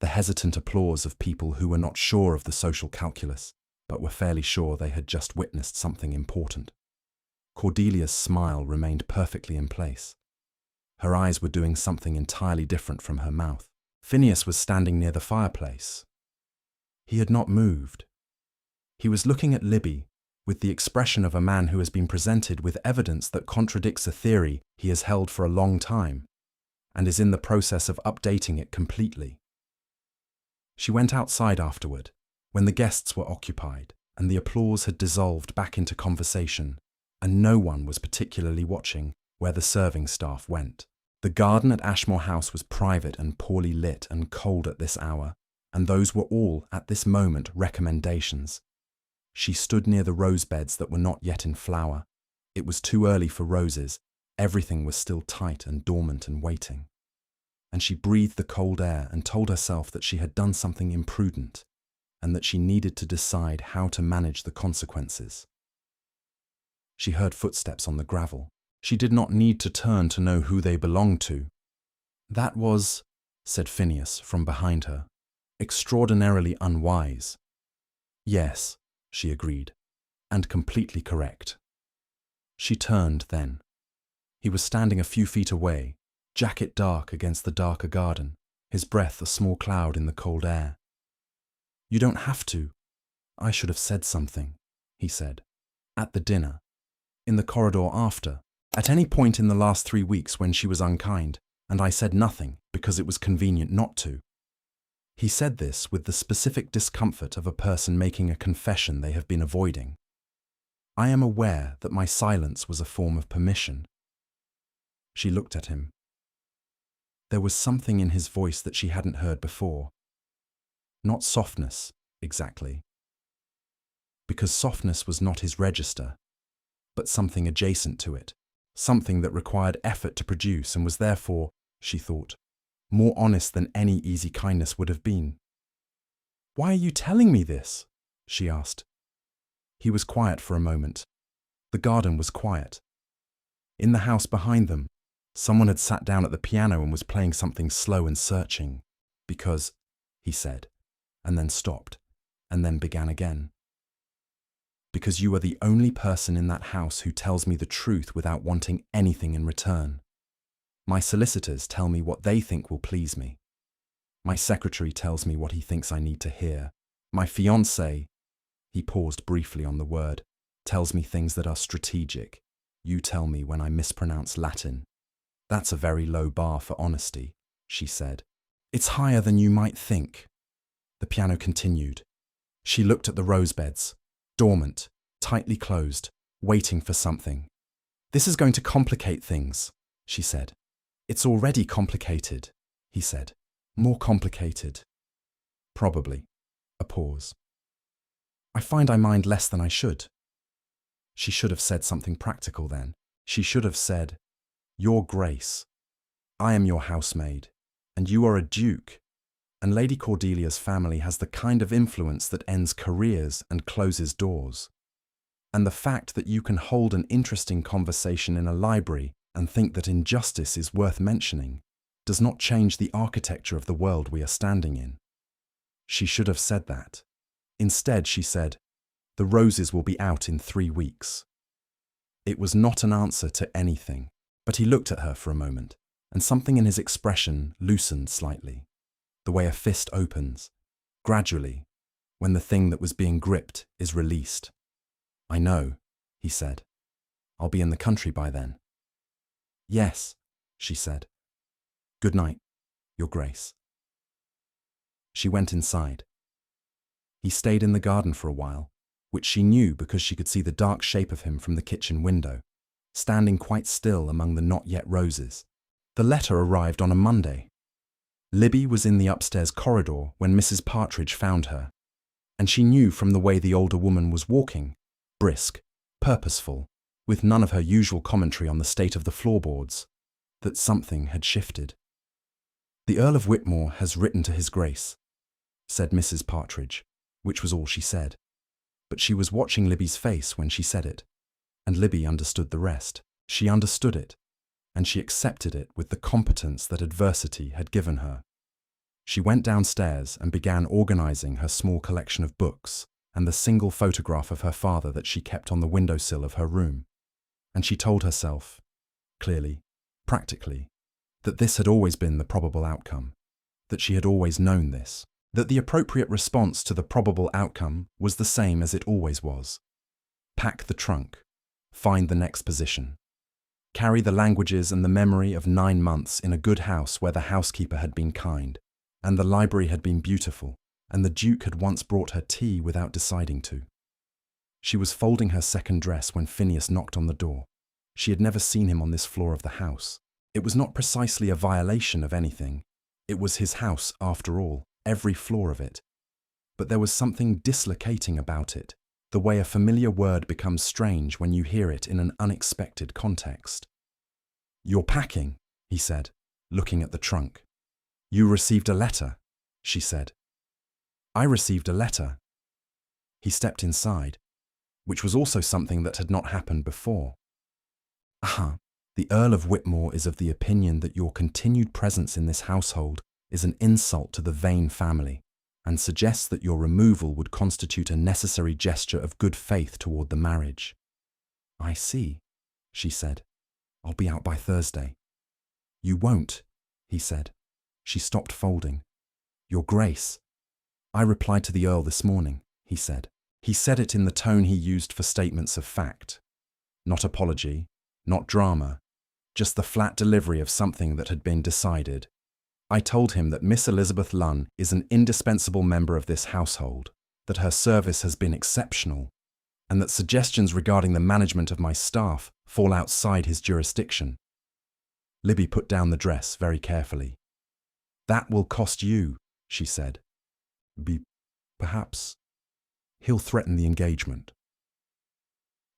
the hesitant applause of people who were not sure of the social calculus, but were fairly sure they had just witnessed something important. Cordelia's smile remained perfectly in place. Her eyes were doing something entirely different from her mouth. Phineas was standing near the fireplace. He had not moved. He was looking at Libby with the expression of a man who has been presented with evidence that contradicts a theory he has held for a long time and is in the process of updating it completely. She went outside afterward, when the guests were occupied and the applause had dissolved back into conversation, and no one was particularly watching where the serving staff went. The garden at Ashmore House was private and poorly lit and cold at this hour, and those were all, at this moment, recommendations. She stood near the rose beds that were not yet in flower. It was too early for roses. Everything was still tight and dormant and waiting. And she breathed the cold air and told herself that she had done something imprudent, and that she needed to decide how to manage the consequences. She heard footsteps on the gravel. She did not need to turn to know who they belonged to. That was, said Phineas from behind her, extraordinarily unwise. Yes, she agreed, and completely correct. She turned then. He was standing a few feet away, jacket dark against the darker garden, his breath a small cloud in the cold air. You don't have to. I should have said something, he said. At the dinner. In the corridor after. At any point in the last 3 weeks when she was unkind, and I said nothing because it was convenient not to. He said this with the specific discomfort of a person making a confession they have been avoiding. I am aware that my silence was a form of permission. She looked at him. There was something in his voice that she hadn't heard before. Not softness, exactly. Because softness was not his register, but something adjacent to it, something that required effort to produce and was therefore, she thought, more honest than any easy kindness would have been. Why are you telling me this? She asked. He was quiet for a moment. The garden was quiet. In the house behind them, someone had sat down at the piano and was playing something slow and searching, because, he said, and then stopped, and then began again. Because you are the only person in that house who tells me the truth without wanting anything in return. My solicitors tell me what they think will please me. My secretary tells me what he thinks I need to hear. My fiancée, he paused briefly on the word, tells me things that are strategic. You tell me when I mispronounce Latin. That's a very low bar for honesty, she said. It's higher than you might think. The piano continued. She looked at the rosebeds, dormant, tightly closed, waiting for something. This is going to complicate things, she said. It's already complicated, he said. More complicated. Probably. A pause. I find I mind less than I should. She should have said something practical then. She should have said, Your Grace, I am your housemaid, and you are a duke, and Lady Cordelia's family has the kind of influence that ends careers and closes doors. And the fact that you can hold an interesting conversation in a library and think that injustice is worth mentioning does not change the architecture of the world we are standing in. She should have said that. Instead, she said, The roses will be out in 3 weeks. It was not an answer to anything, but he looked at her for a moment, and something in his expression loosened slightly, the way a fist opens, gradually, when the thing that was being gripped is released. I know, he said. I'll be in the country by then. Yes, she said. Good night, Your Grace. She went inside. He stayed in the garden for a while, which she knew because she could see the dark shape of him from the kitchen window, standing quite still among the not yet roses. The letter arrived on a Monday. Libby was in the upstairs corridor when Mrs. Partridge found her, and she knew from the way the older woman was walking, brisk, purposeful, with none of her usual commentary on the state of the floorboards, that something had shifted. The Earl of Whitmore has written to his Grace, said Mrs. Partridge, which was all she said. But she was watching Libby's face when she said it, and Libby understood the rest. She understood it, and she accepted it with the competence that adversity had given her. She went downstairs and began organizing her small collection of books and the single photograph of her father that she kept on the windowsill of her room. And she told herself, clearly, practically, that this had always been the probable outcome, that she had always known this, that the appropriate response to the probable outcome was the same as it always was. Pack the trunk, find the next position, carry the languages and the memory of 9 months in a good house where the housekeeper had been kind, and the library had been beautiful, and the Duke had once brought her tea without deciding to. She was folding her second dress when Phineas knocked on the door. She had never seen him on this floor of the house. It was not precisely a violation of anything. It was his house, after all, every floor of it. But there was something dislocating about it, the way a familiar word becomes strange when you hear it in an unexpected context. You're packing, he said, looking at the trunk. You received a letter, she said. I received a letter. He stepped inside, which was also something that had not happened before. Ah, The Earl of Whitmore is of the opinion that your continued presence in this household is an insult to the Vane family, and suggests that your removal would constitute a necessary gesture of good faith toward the marriage. I see, she said. I'll be out by Thursday. You won't, he said. She stopped folding. Your Grace. I replied to the Earl this morning, he said. He said it in the tone he used for statements of fact. Not apology, not drama, just the flat delivery of something that had been decided. I told him that Miss Elizabeth Lunn is an indispensable member of this household, that her service has been exceptional, and that suggestions regarding the management of my staff fall outside his jurisdiction. Libby put down the dress very carefully. That will cost you, she said. Perhaps. He'll threaten the engagement.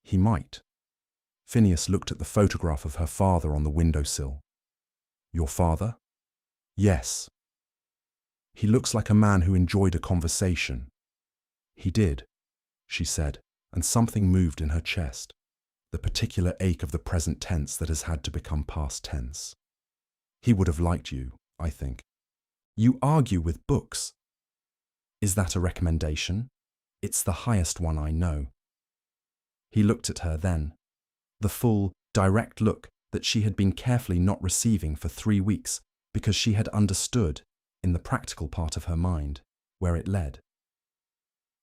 He might. Phineas looked at the photograph of her father on the windowsill. Your father? Yes. He looks like a man who enjoyed a conversation. He did, she said, and something moved in her chest, the particular ache of the present tense that has had to become past tense. He would have liked you, I think. You argue with books. Is that a recommendation? It's the highest one I know. He looked at her then, the full, direct look that she had been carefully not receiving for 3 weeks because she had understood, in the practical part of her mind, where it led.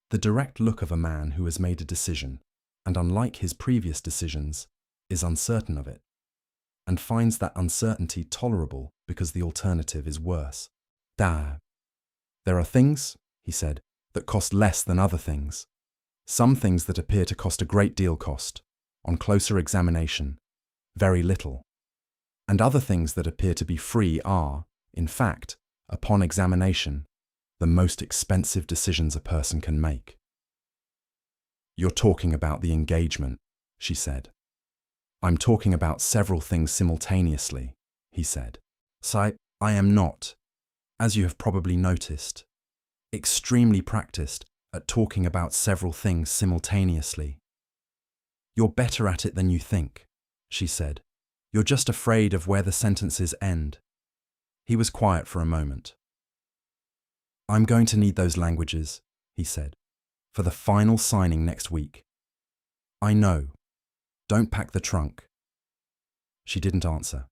The direct look of a man who has made a decision, and unlike his previous decisions, is uncertain of it, and finds that uncertainty tolerable because the alternative is worse. There are things, he said, that cost less than other things. Some things that appear to cost a great deal cost, on closer examination, very little. And other things that appear to be free are, in fact, upon examination, the most expensive decisions a person can make. You're talking about the engagement, she said. I'm talking about several things simultaneously, he said. I am not, as you have probably noticed, extremely practiced at talking about several things simultaneously. You're better at it than you think, she said. You're just afraid of where the sentences end. He was quiet for a moment. I'm going to need those languages, he said, for the final signing next week. I know. Don't pack the trunk. She didn't answer.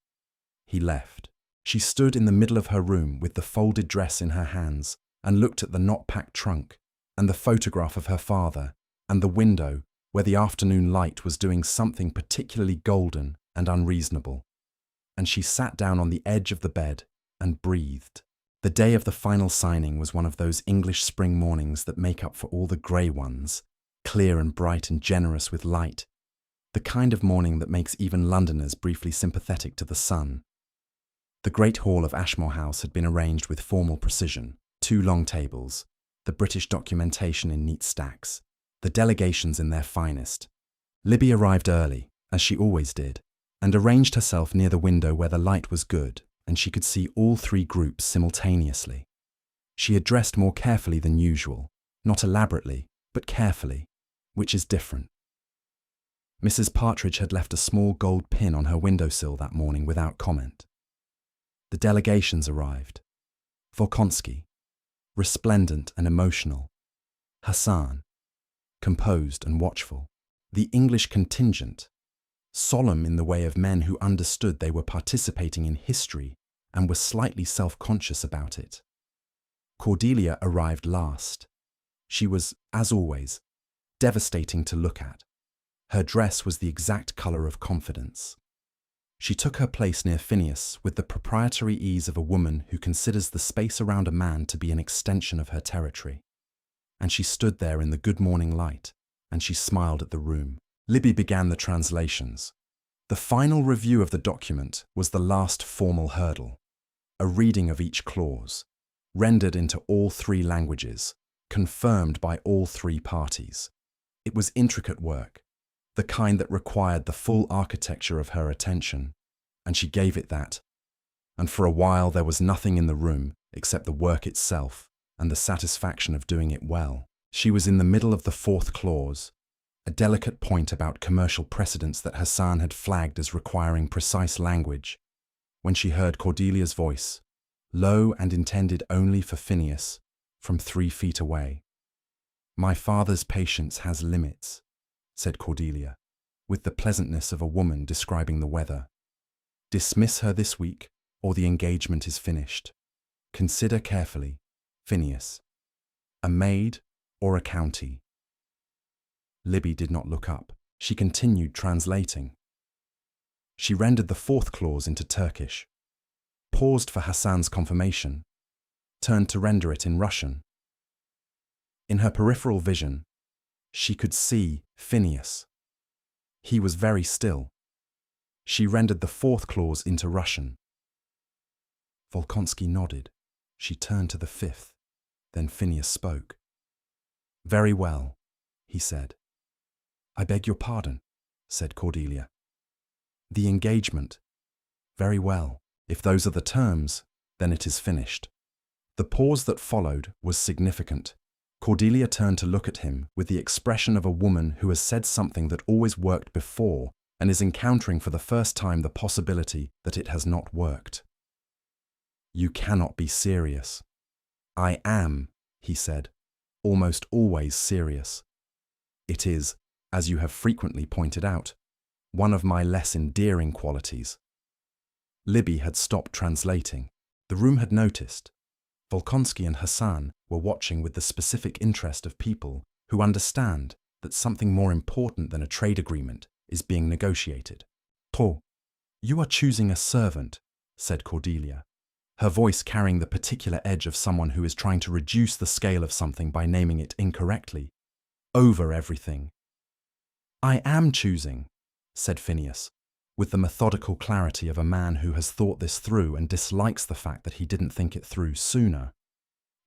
He left. She stood in the middle of her room with the folded dress in her hands and looked at the not-packed trunk and the photograph of her father and the window where the afternoon light was doing something particularly golden and unreasonable. And she sat down on the edge of the bed and breathed. The day of the final signing was one of those English spring mornings that make up for all the grey ones, clear and bright and generous with light, the kind of morning that makes even Londoners briefly sympathetic to the sun. The great hall of Ashmore House had been arranged with formal precision, 2 long tables, the British documentation in neat stacks, the delegations in their finest. Libby arrived early, as she always did, and arranged herself near the window where the light was good and she could see all 3 groups simultaneously. She had dressed more carefully than usual, not elaborately, but carefully, which is different. Mrs. Partridge had left a small gold pin on her windowsill that morning without comment. The delegations arrived. Volkonsky, resplendent and emotional. Hassan, composed and watchful. The English contingent, solemn in the way of men who understood they were participating in history and were slightly self-conscious about it. Cordelia arrived last. She was, as always, devastating to look at. Her dress was the exact colour of confidence. She took her place near Phineas with the proprietary ease of a woman who considers the space around a man to be an extension of her territory. And she stood there in the good morning light, and she smiled at the room. Libby began the translations. The final review of the document was the last formal hurdle, a reading of each clause, rendered into all 3 languages, confirmed by all 3 parties. It was intricate work, the kind that required the full architecture of her attention, and she gave it that. And for a while there was nothing in the room except the work itself and the satisfaction of doing it well. She was in the middle of the 4th clause, a delicate point about commercial precedents that Hassan had flagged as requiring precise language, when she heard Cordelia's voice, low and intended only for Phineas, from 3 feet away. "My father's patience has limits," said Cordelia, with the pleasantness of a woman describing the weather. "Dismiss her this week, or the engagement is finished. Consider carefully, Phineas. A maid or a county?" Libby did not look up. She continued translating. She rendered the 4th clause into Turkish, paused for Hassan's confirmation, turned to render it in Russian. In her peripheral vision, she could see Phineas. He was very still. She rendered the 4th clause into Russian. Volkonsky nodded. She turned to the 5th. Then Phineas spoke. "Very well," he said. "I beg your pardon," said Cordelia. "The engagement. Very well. If those are the terms, then it is finished." The pause that followed was significant. Cordelia turned to look at him with the expression of a woman who has said something that always worked before and is encountering for the first time the possibility that it has not worked. "You cannot be serious." "I am," he said, "almost always serious. It is, as you have frequently pointed out, one of my less endearing qualities." Libby had stopped translating. The room had noticed. Volkonsky and Hassan were watching with the specific interest of people who understand that something more important than a trade agreement is being negotiated. "To, you are choosing a servant," said Cordelia, her voice carrying the particular edge of someone who is trying to reduce the scale of something by naming it incorrectly, "over everything." "I am choosing," said Phineas, with the methodical clarity of a man who has thought this through and dislikes the fact that he didn't think it through sooner,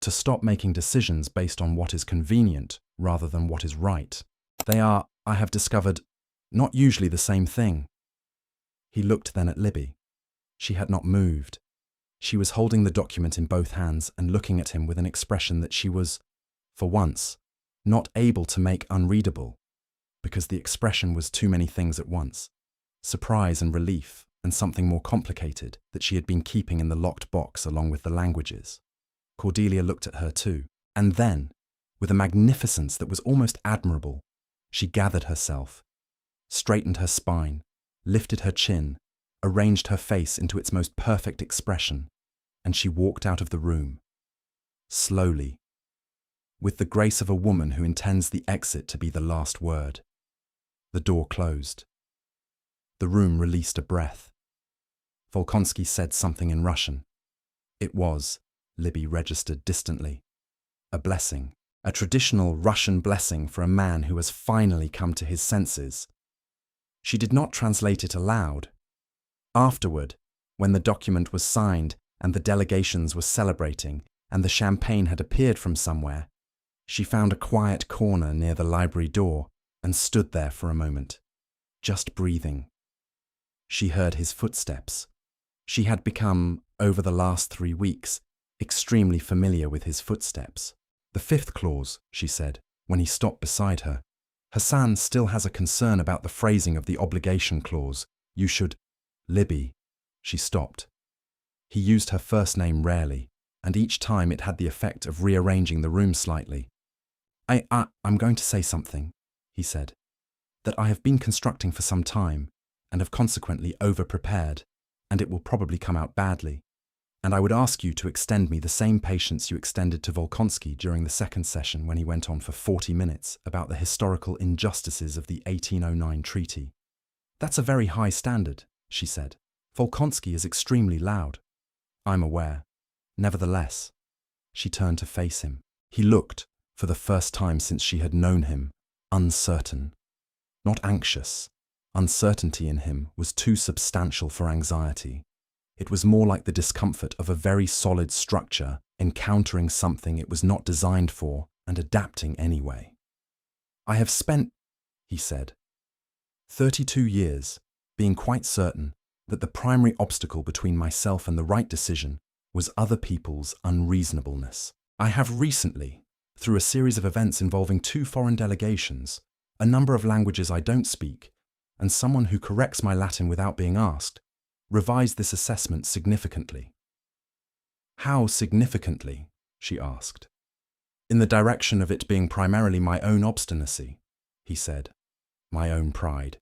"to stop making decisions based on what is convenient rather than what is right. They are, I have discovered, not usually the same thing." He looked then at Libby. She had not moved. She was holding the document in both hands and looking at him with an expression that she was, for once, not able to make unreadable, because the expression was too many things at once: surprise and relief, and something more complicated that she had been keeping in the locked box along with the languages. Cordelia looked at her too, and then, with a magnificence that was almost admirable, she gathered herself, straightened her spine, lifted her chin, arranged her face into its most perfect expression, and she walked out of the room, slowly, with the grace of a woman who intends the exit to be the last word. The door closed. The room released a breath. Volkonsky said something in Russian. It was, Libby registered distantly, a blessing, a traditional Russian blessing for a man who has finally come to his senses. She did not translate it aloud. Afterward, when the document was signed and the delegations were celebrating and the champagne had appeared from somewhere, she found a quiet corner near the library door and stood there for a moment, just breathing. She heard his footsteps. She had become, over the last 3 weeks, extremely familiar with his footsteps. "The 5th clause," she said, when he stopped beside her. "Hassan still has a concern about the phrasing of the obligation clause. You should—" "Libby." She stopped. He used her first name rarely, and each time it had the effect of rearranging the room slightly. I'm going to say something," he said, "that I have been constructing for some time, and have consequently over-prepared, and it will probably come out badly. And I would ask you to extend me the same patience you extended to Volkonsky during the 2nd session when he went on for 40 minutes about the historical injustices of the 1809 treaty." "That's a very high standard," she said. "Volkonsky is extremely loud." "I'm aware. Nevertheless." She turned to face him. He looked, for the first time since she had known him, uncertain. Not anxious. Uncertainty in him was too substantial for anxiety. It was more like the discomfort of a very solid structure encountering something it was not designed for and adapting anyway. "I have spent," he said, 32 years being quite certain that the primary obstacle between myself and the right decision was other people's unreasonableness. I have recently, through a series of events involving 2 foreign delegations, a number of languages I don't speak, and someone who corrects my Latin without being asked, revised this assessment significantly. How significantly? She asked. In the direction of it being primarily my own obstinacy, he said, my own pride,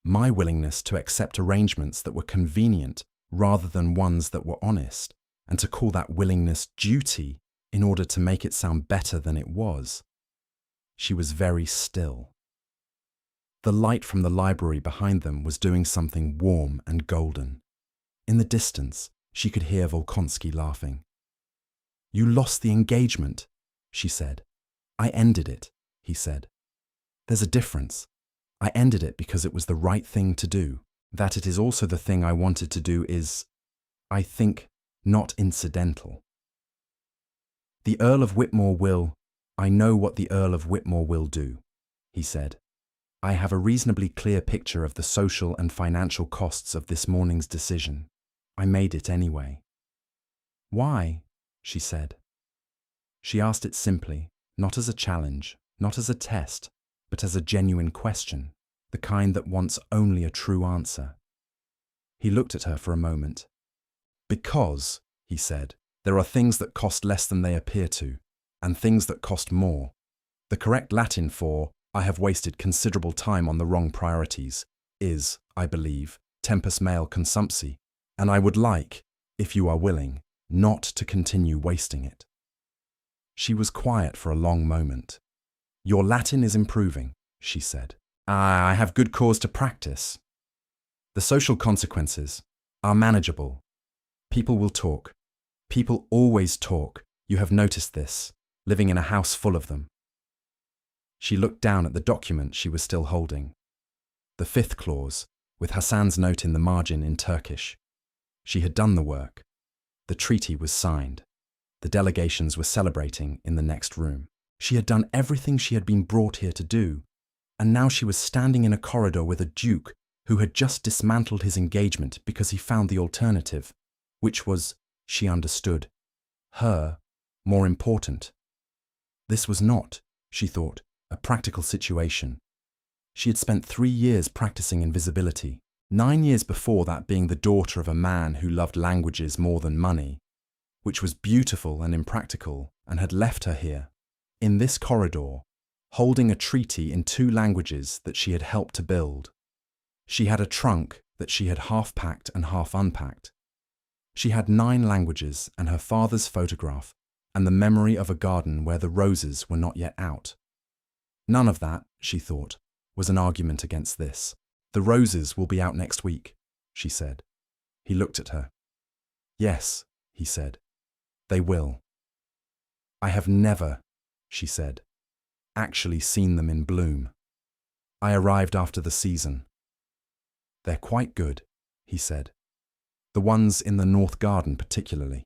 my willingness to accept arrangements that were convenient rather than ones that were honest, and to call that willingness duty in order to make it sound better than it was. She was very still. The light from the library behind them was doing something warm and golden. In the distance, she could hear Volkonsky laughing. You lost the engagement, she said. I ended it, he said. There's a difference. I ended it because it was the right thing to do. That it is also the thing I wanted to do is, I think, not incidental. The Earl of Whitmore will, I know what the Earl of Whitmore will do, he said. I have a reasonably clear picture of the social and financial costs of this morning's decision. I made it anyway. Why? She said. She asked it simply, not as a challenge, not as a test, but as a genuine question, the kind that wants only a true answer. He looked at her for a moment. Because, he said, there are things that cost less than they appear to, and things that cost more. The correct Latin for, I have wasted considerable time on the wrong priorities, is, I believe, tempus male consumpsi, and I would like, if you are willing, not to continue wasting it. She was quiet for a long moment. Your Latin is improving, she said. I have good cause to practice. The social consequences are manageable. People will talk. People always talk. You have noticed this, living in a house full of them. She looked down at the document she was still holding. The 5th clause, with Hassan's note in the margin in Turkish. She had done the work. The treaty was signed. The delegations were celebrating in the next room. She had done everything she had been brought here to do, and now she was standing in a corridor with a duke who had just dismantled his engagement because he found the alternative, which was, she understood, her, more important. This was not, she thought, a practical situation. She had spent 3 years practicing invisibility, 9 years before that being the daughter of a man who loved languages more than money, which was beautiful and impractical, and had left her here, in this corridor, holding a treaty in 2 languages that she had helped to build. She had a trunk that she had half packed and half unpacked. She had 9 languages and her father's photograph and the memory of a garden where the roses were not yet out. None of that, she thought, was an argument against this. The roses will be out next week, she said. He looked at her. Yes, he said, they will. I have never, she said, actually seen them in bloom. I arrived after the season. They're quite good, he said. The ones in the North Garden particularly.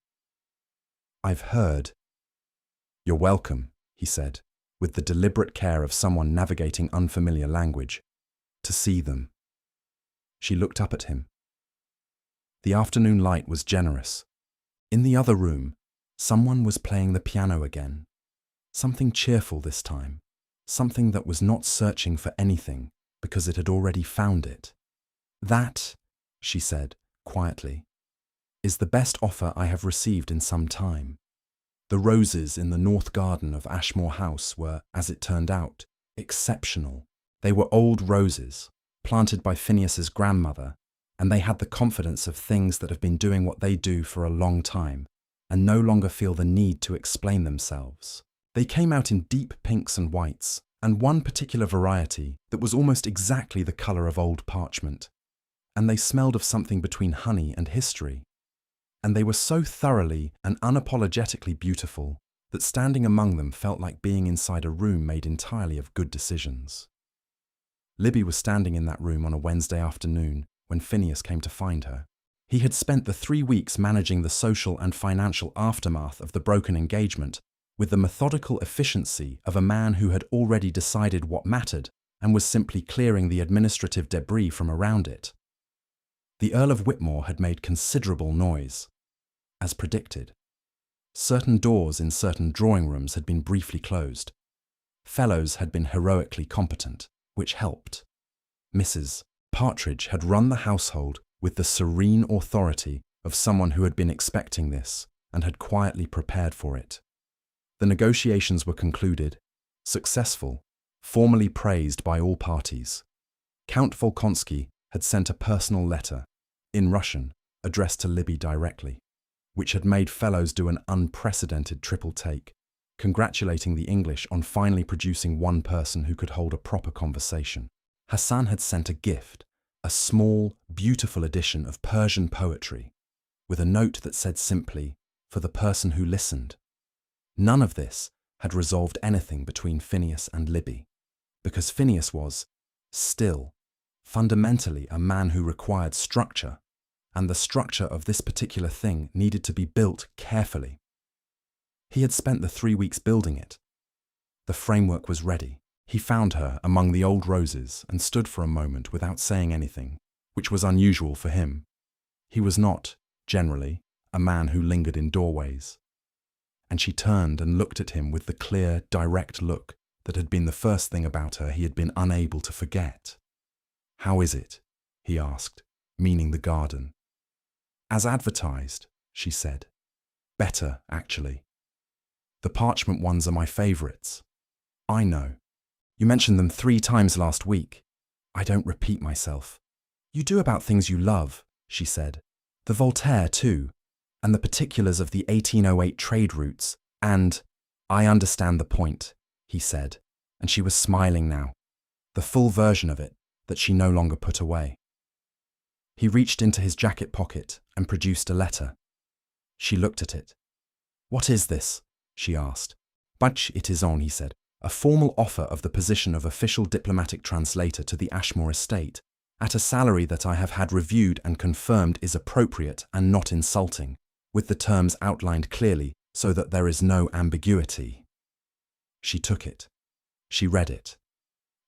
I've heard. You're welcome, he said, with the deliberate care of someone navigating unfamiliar language, to see them. She looked up at him. The afternoon light was generous. In the other room, someone was playing the piano again. Something cheerful this time, something that was not searching for anything because it had already found it. That, she said, quietly, is the best offer I have received in some time. The roses in the North Garden of Ashmore House were, as it turned out, exceptional. They were old roses, planted by Phineas's grandmother, and they had the confidence of things that have been doing what they do for a long time, and no longer feel the need to explain themselves. They came out in deep pinks and whites, and one particular variety that was almost exactly the colour of old parchment. And they smelled of something between honey and history. And they were so thoroughly and unapologetically beautiful that standing among them felt like being inside a room made entirely of good decisions. Libby was standing in that room on a Wednesday afternoon when Phineas came to find her. He had spent the 3 weeks managing the social and financial aftermath of the broken engagement with the methodical efficiency of a man who had already decided what mattered and was simply clearing the administrative debris from around it. The Earl of Whitmore had made considerable noise, as predicted. Certain doors in certain drawing rooms had been briefly closed. Fellows had been heroically competent. which helped. Mrs. Partridge had run the household with the serene authority of someone who had been expecting this and had quietly prepared for it. The negotiations were concluded, successful, formally praised by all parties. Count Volkonsky had sent a personal letter, in Russian, addressed to Libby directly, which had made fellows do an unprecedented triple take, congratulating the English on finally producing one person who could hold a proper conversation. Hassan had sent a gift, a small, beautiful edition of Persian poetry, with a note that said simply, "For the person who listened." None of this had resolved anything between Phineas and Libby, because Phineas was, still, fundamentally a man who required structure, and the structure of this particular thing needed to be built carefully. He had spent the 3 weeks building it. The framework was ready. He found her among the old roses and stood for a moment without saying anything, which was unusual for him. He was not, generally, a man who lingered in doorways. And she turned and looked at him with the clear, direct look that had been the first thing about her he had been unable to forget. "How is it?" he asked, meaning the garden. "As advertised," she said. "Better, actually. The parchment ones are my favourites." "I know. You mentioned them 3 times last week. I don't repeat myself." "You do about things you love," she said. "The Voltaire, too, and the particulars of the 1808 trade routes, and—" "I understand the point," he said, and she was smiling now, the full version of it that she no longer put away. He reached into his jacket pocket and produced a letter. She looked at it. "What is this?" she asked. "But it is on," he said. "A formal offer of the position of official diplomatic translator to the Ashmore estate, at a salary that I have had reviewed and confirmed is appropriate and not insulting, with the terms outlined clearly so that there is no ambiguity." She took it. She read it.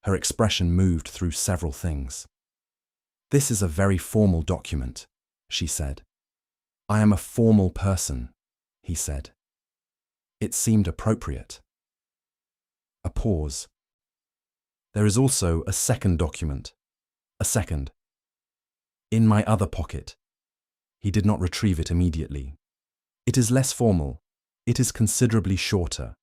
Her expression moved through several things. "This is a very formal document," she said. "I am a formal person," he said. It seemed appropriate. A pause. "There is also a second document. A second. In my other pocket." He did not retrieve it immediately. "It is less formal. It is considerably shorter.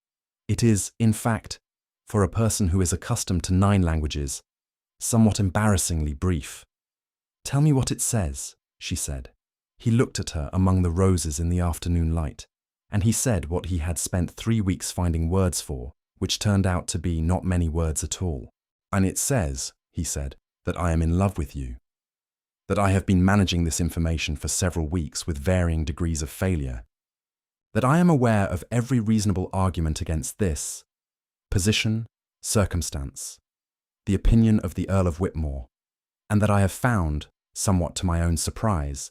It is, in fact, for a person who is accustomed to 9 languages, somewhat embarrassingly brief." "Tell me what it says," she said. He looked at her among the roses in the afternoon light, and he said what he had spent 3 weeks finding words for, which turned out to be not many words at all. "And it says," he said, "that I am in love with you. That I have been managing this information for several weeks with varying degrees of failure. That I am aware of every reasonable argument against this position, circumstance, the opinion of the Earl of Whitmore, and that I have found, somewhat to my own surprise,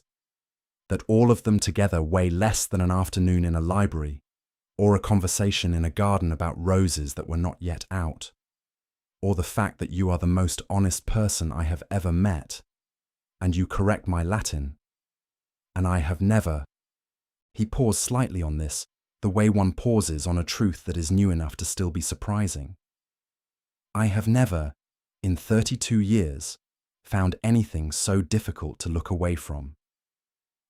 that all of them together weigh less than an afternoon in a library or a conversation in a garden about roses that were not yet out, or the fact that you are the most honest person I have ever met, and you correct my Latin, and I have never—" He paused slightly on this, the way one pauses on a truth that is new enough to still be surprising. "I have never, in 32 years, found anything so difficult to look away from."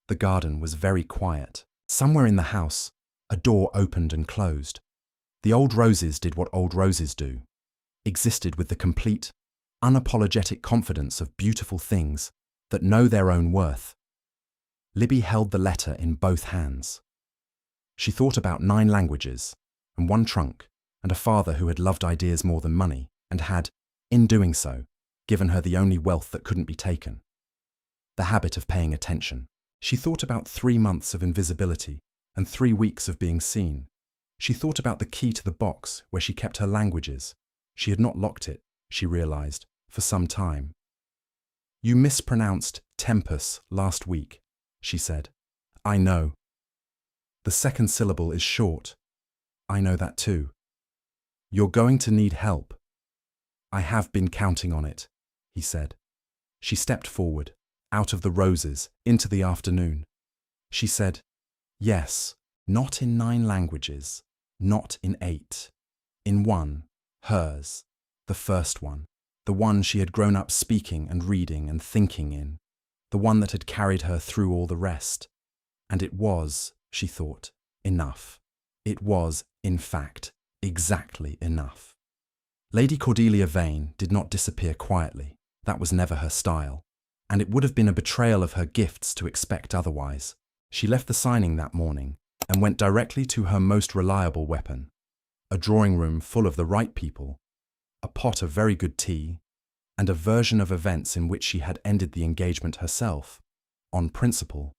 The garden was very quiet. Somewhere in the house, a door opened and closed. The old roses did what old roses do, existed with the complete, unapologetic confidence of beautiful things that know their own worth. Libby held the letter in both hands. She thought about 9 languages, and 1 trunk, and a father who had loved ideas more than money, and had, in doing so, given her the only wealth that couldn't be taken: the habit of paying attention. She thought about 3 months of invisibility and 3 weeks of being seen. She thought about the key to the box where she kept her languages. She had not locked it, she realized, for some time. "You mispronounced tempus last week," she said. "I know. The second syllable is short. I know that too. You're going to need help." "I have been counting on it," he said. She stepped forward, out of the roses, into the afternoon. She said, "Yes, not in 9 languages, not in 8. In 1, hers, the first one. the one she had grown up speaking and reading and thinking in, the one that had carried her through all the rest. And it was, she thought, enough. It was, in fact, exactly enough. Lady Cordelia Vane did not disappear quietly. That was never her style, and it would have been a betrayal of her gifts to expect otherwise. She left the signing that morning and went directly to her most reliable weapon, a drawing room full of the right people, a pot of very good tea, and a version of events in which she had ended the engagement herself, on principle,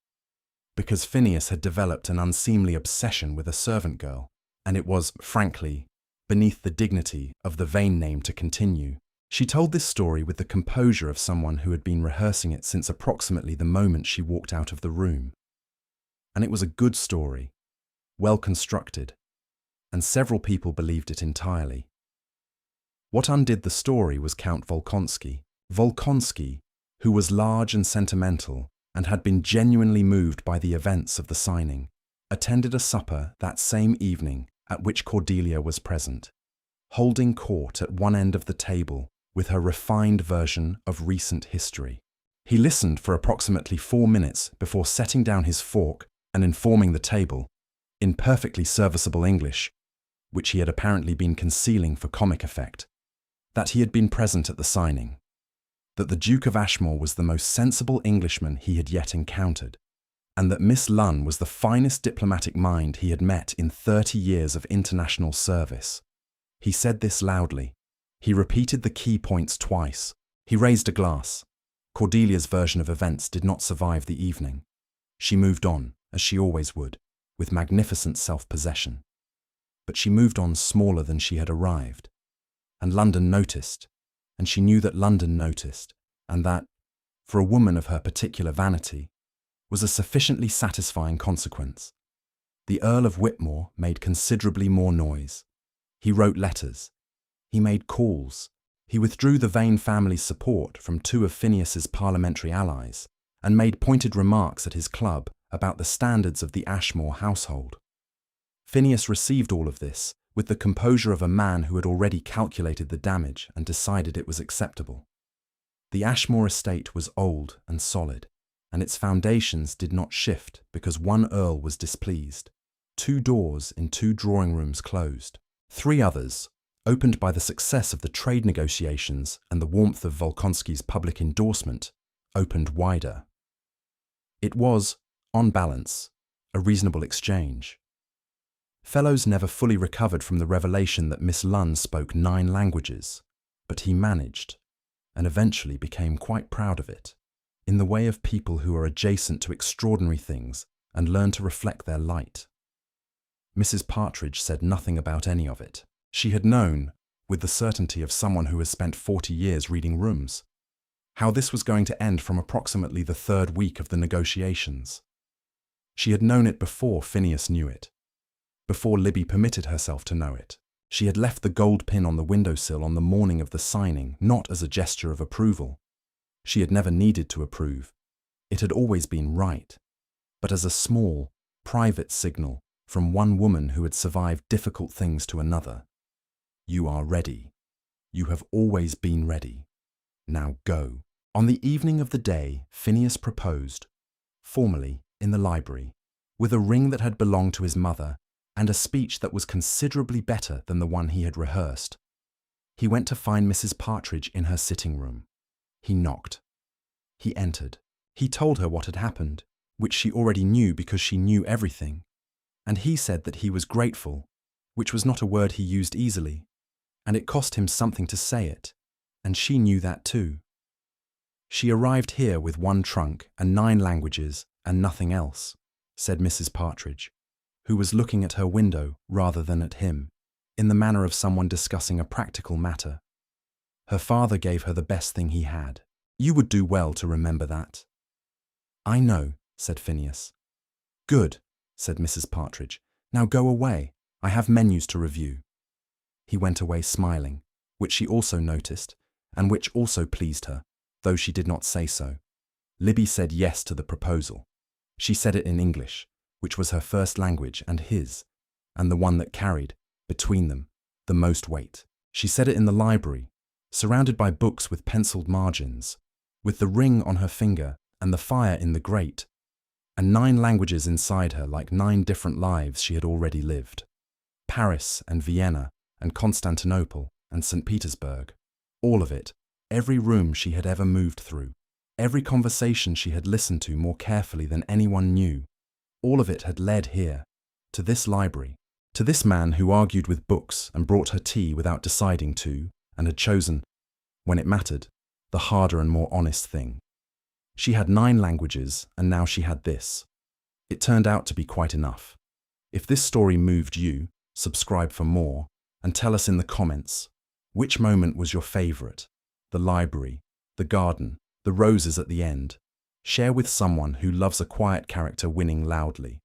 because Phineas had developed an unseemly obsession with a servant girl, and it was, frankly, beneath the dignity of the Vane name to continue. She told this story with the composure of someone who had been rehearsing it since approximately the moment she walked out of the room. And it was a good story, well constructed, and several people believed it entirely. What undid the story was Count Volkonsky. Volkonsky, who was large and sentimental and had been genuinely moved by the events of the signing, attended a supper that same evening at which Cordelia was present, holding court at one end of the table with her refined version of recent history. He listened for approximately 4 minutes before setting down his fork and informing the table, in perfectly serviceable English, which he had apparently been concealing for comic effect, that he had been present at the signing, that the Duke of Ashmore was the most sensible Englishman he had yet encountered, and that Miss Lunn was the finest diplomatic mind he had met in 30 years of international service. He said this loudly. He repeated the key points twice. He raised a glass. Cordelia's version of events did not survive the evening. She moved on, as she always would, with magnificent self-possession. But she moved on smaller than she had arrived. And London noticed, and she knew that London noticed, and that, for a woman of her particular vanity, was a sufficiently satisfying consequence. The Earl of Whitmore made considerably more noise. He wrote letters. He made calls. He withdrew the Vane family's support from 2 of Phineas's parliamentary allies and made pointed remarks at his club about the standards of the Ashmore household. Phineas received all of this with the composure of a man who had already calculated the damage and decided it was acceptable. The Ashmore estate was old and solid, and its foundations did not shift because one earl was displeased. 2 doors in 2 drawing rooms closed. 3 others, opened by the success of the trade negotiations and the warmth of Volkonsky's public endorsement, opened wider. It was, on balance, a reasonable exchange. Fellows never fully recovered from the revelation that Miss Lunn spoke 9 languages, but he managed, and eventually became quite proud of it, in the way of people who are adjacent to extraordinary things and learn to reflect their light. Mrs. Partridge said nothing about any of it. She had known, with the certainty of someone who has spent 40 years reading rooms, how this was going to end from approximately the 3rd week of the negotiations. She had known it before Phineas knew it, before Libby permitted herself to know it. She had left the gold pin on the windowsill on the morning of the signing, not as a gesture of approval. She had never needed to approve. It had always been right, but as a small, private signal from one woman who had survived difficult things to another. You are ready. You have always been ready. Now go. On the evening of the day, Phineas proposed, formally, in the library, with a ring that had belonged to his mother and a speech that was considerably better than the one he had rehearsed. He went to find Mrs. Partridge in her sitting room. He knocked. He entered. He told her what had happened, which she already knew because she knew everything, and he said that he was grateful, which was not a word he used easily, and it cost him something to say it, and she knew that too. She arrived here with 1 trunk and 9 languages and nothing else, said Mrs. Partridge, who was looking at her window rather than at him, in the manner of someone discussing a practical matter. Her father gave her the best thing he had. You would do well to remember that. I know, said Phineas. Good, said Mrs. Partridge. Now go away. I have menus to review. He went away smiling, which she also noticed, and which also pleased her, though she did not say so. Libby said yes to the proposal. She said it in English, which was her first language and his, and the one that carried, between them, the most weight. She said it in the library, surrounded by books with penciled margins, with the ring on her finger and the fire in the grate, and 9 languages inside her like 9 different lives she had already lived. Paris and Vienna and Constantinople and Saint Petersburg, all of it, every room she had ever moved through, every conversation she had listened to more carefully than anyone knew, all of it had led here, to this library, to this man who argued with books and brought her tea without deciding to, and had chosen, when it mattered, the harder and more honest thing. She had 9 languages, and now she had this. It turned out to be quite enough. If this story moved you, subscribe for more, and tell us in the comments, which moment was your favourite? The library, the garden, the roses at the end. Share with someone who loves a quiet character winning loudly.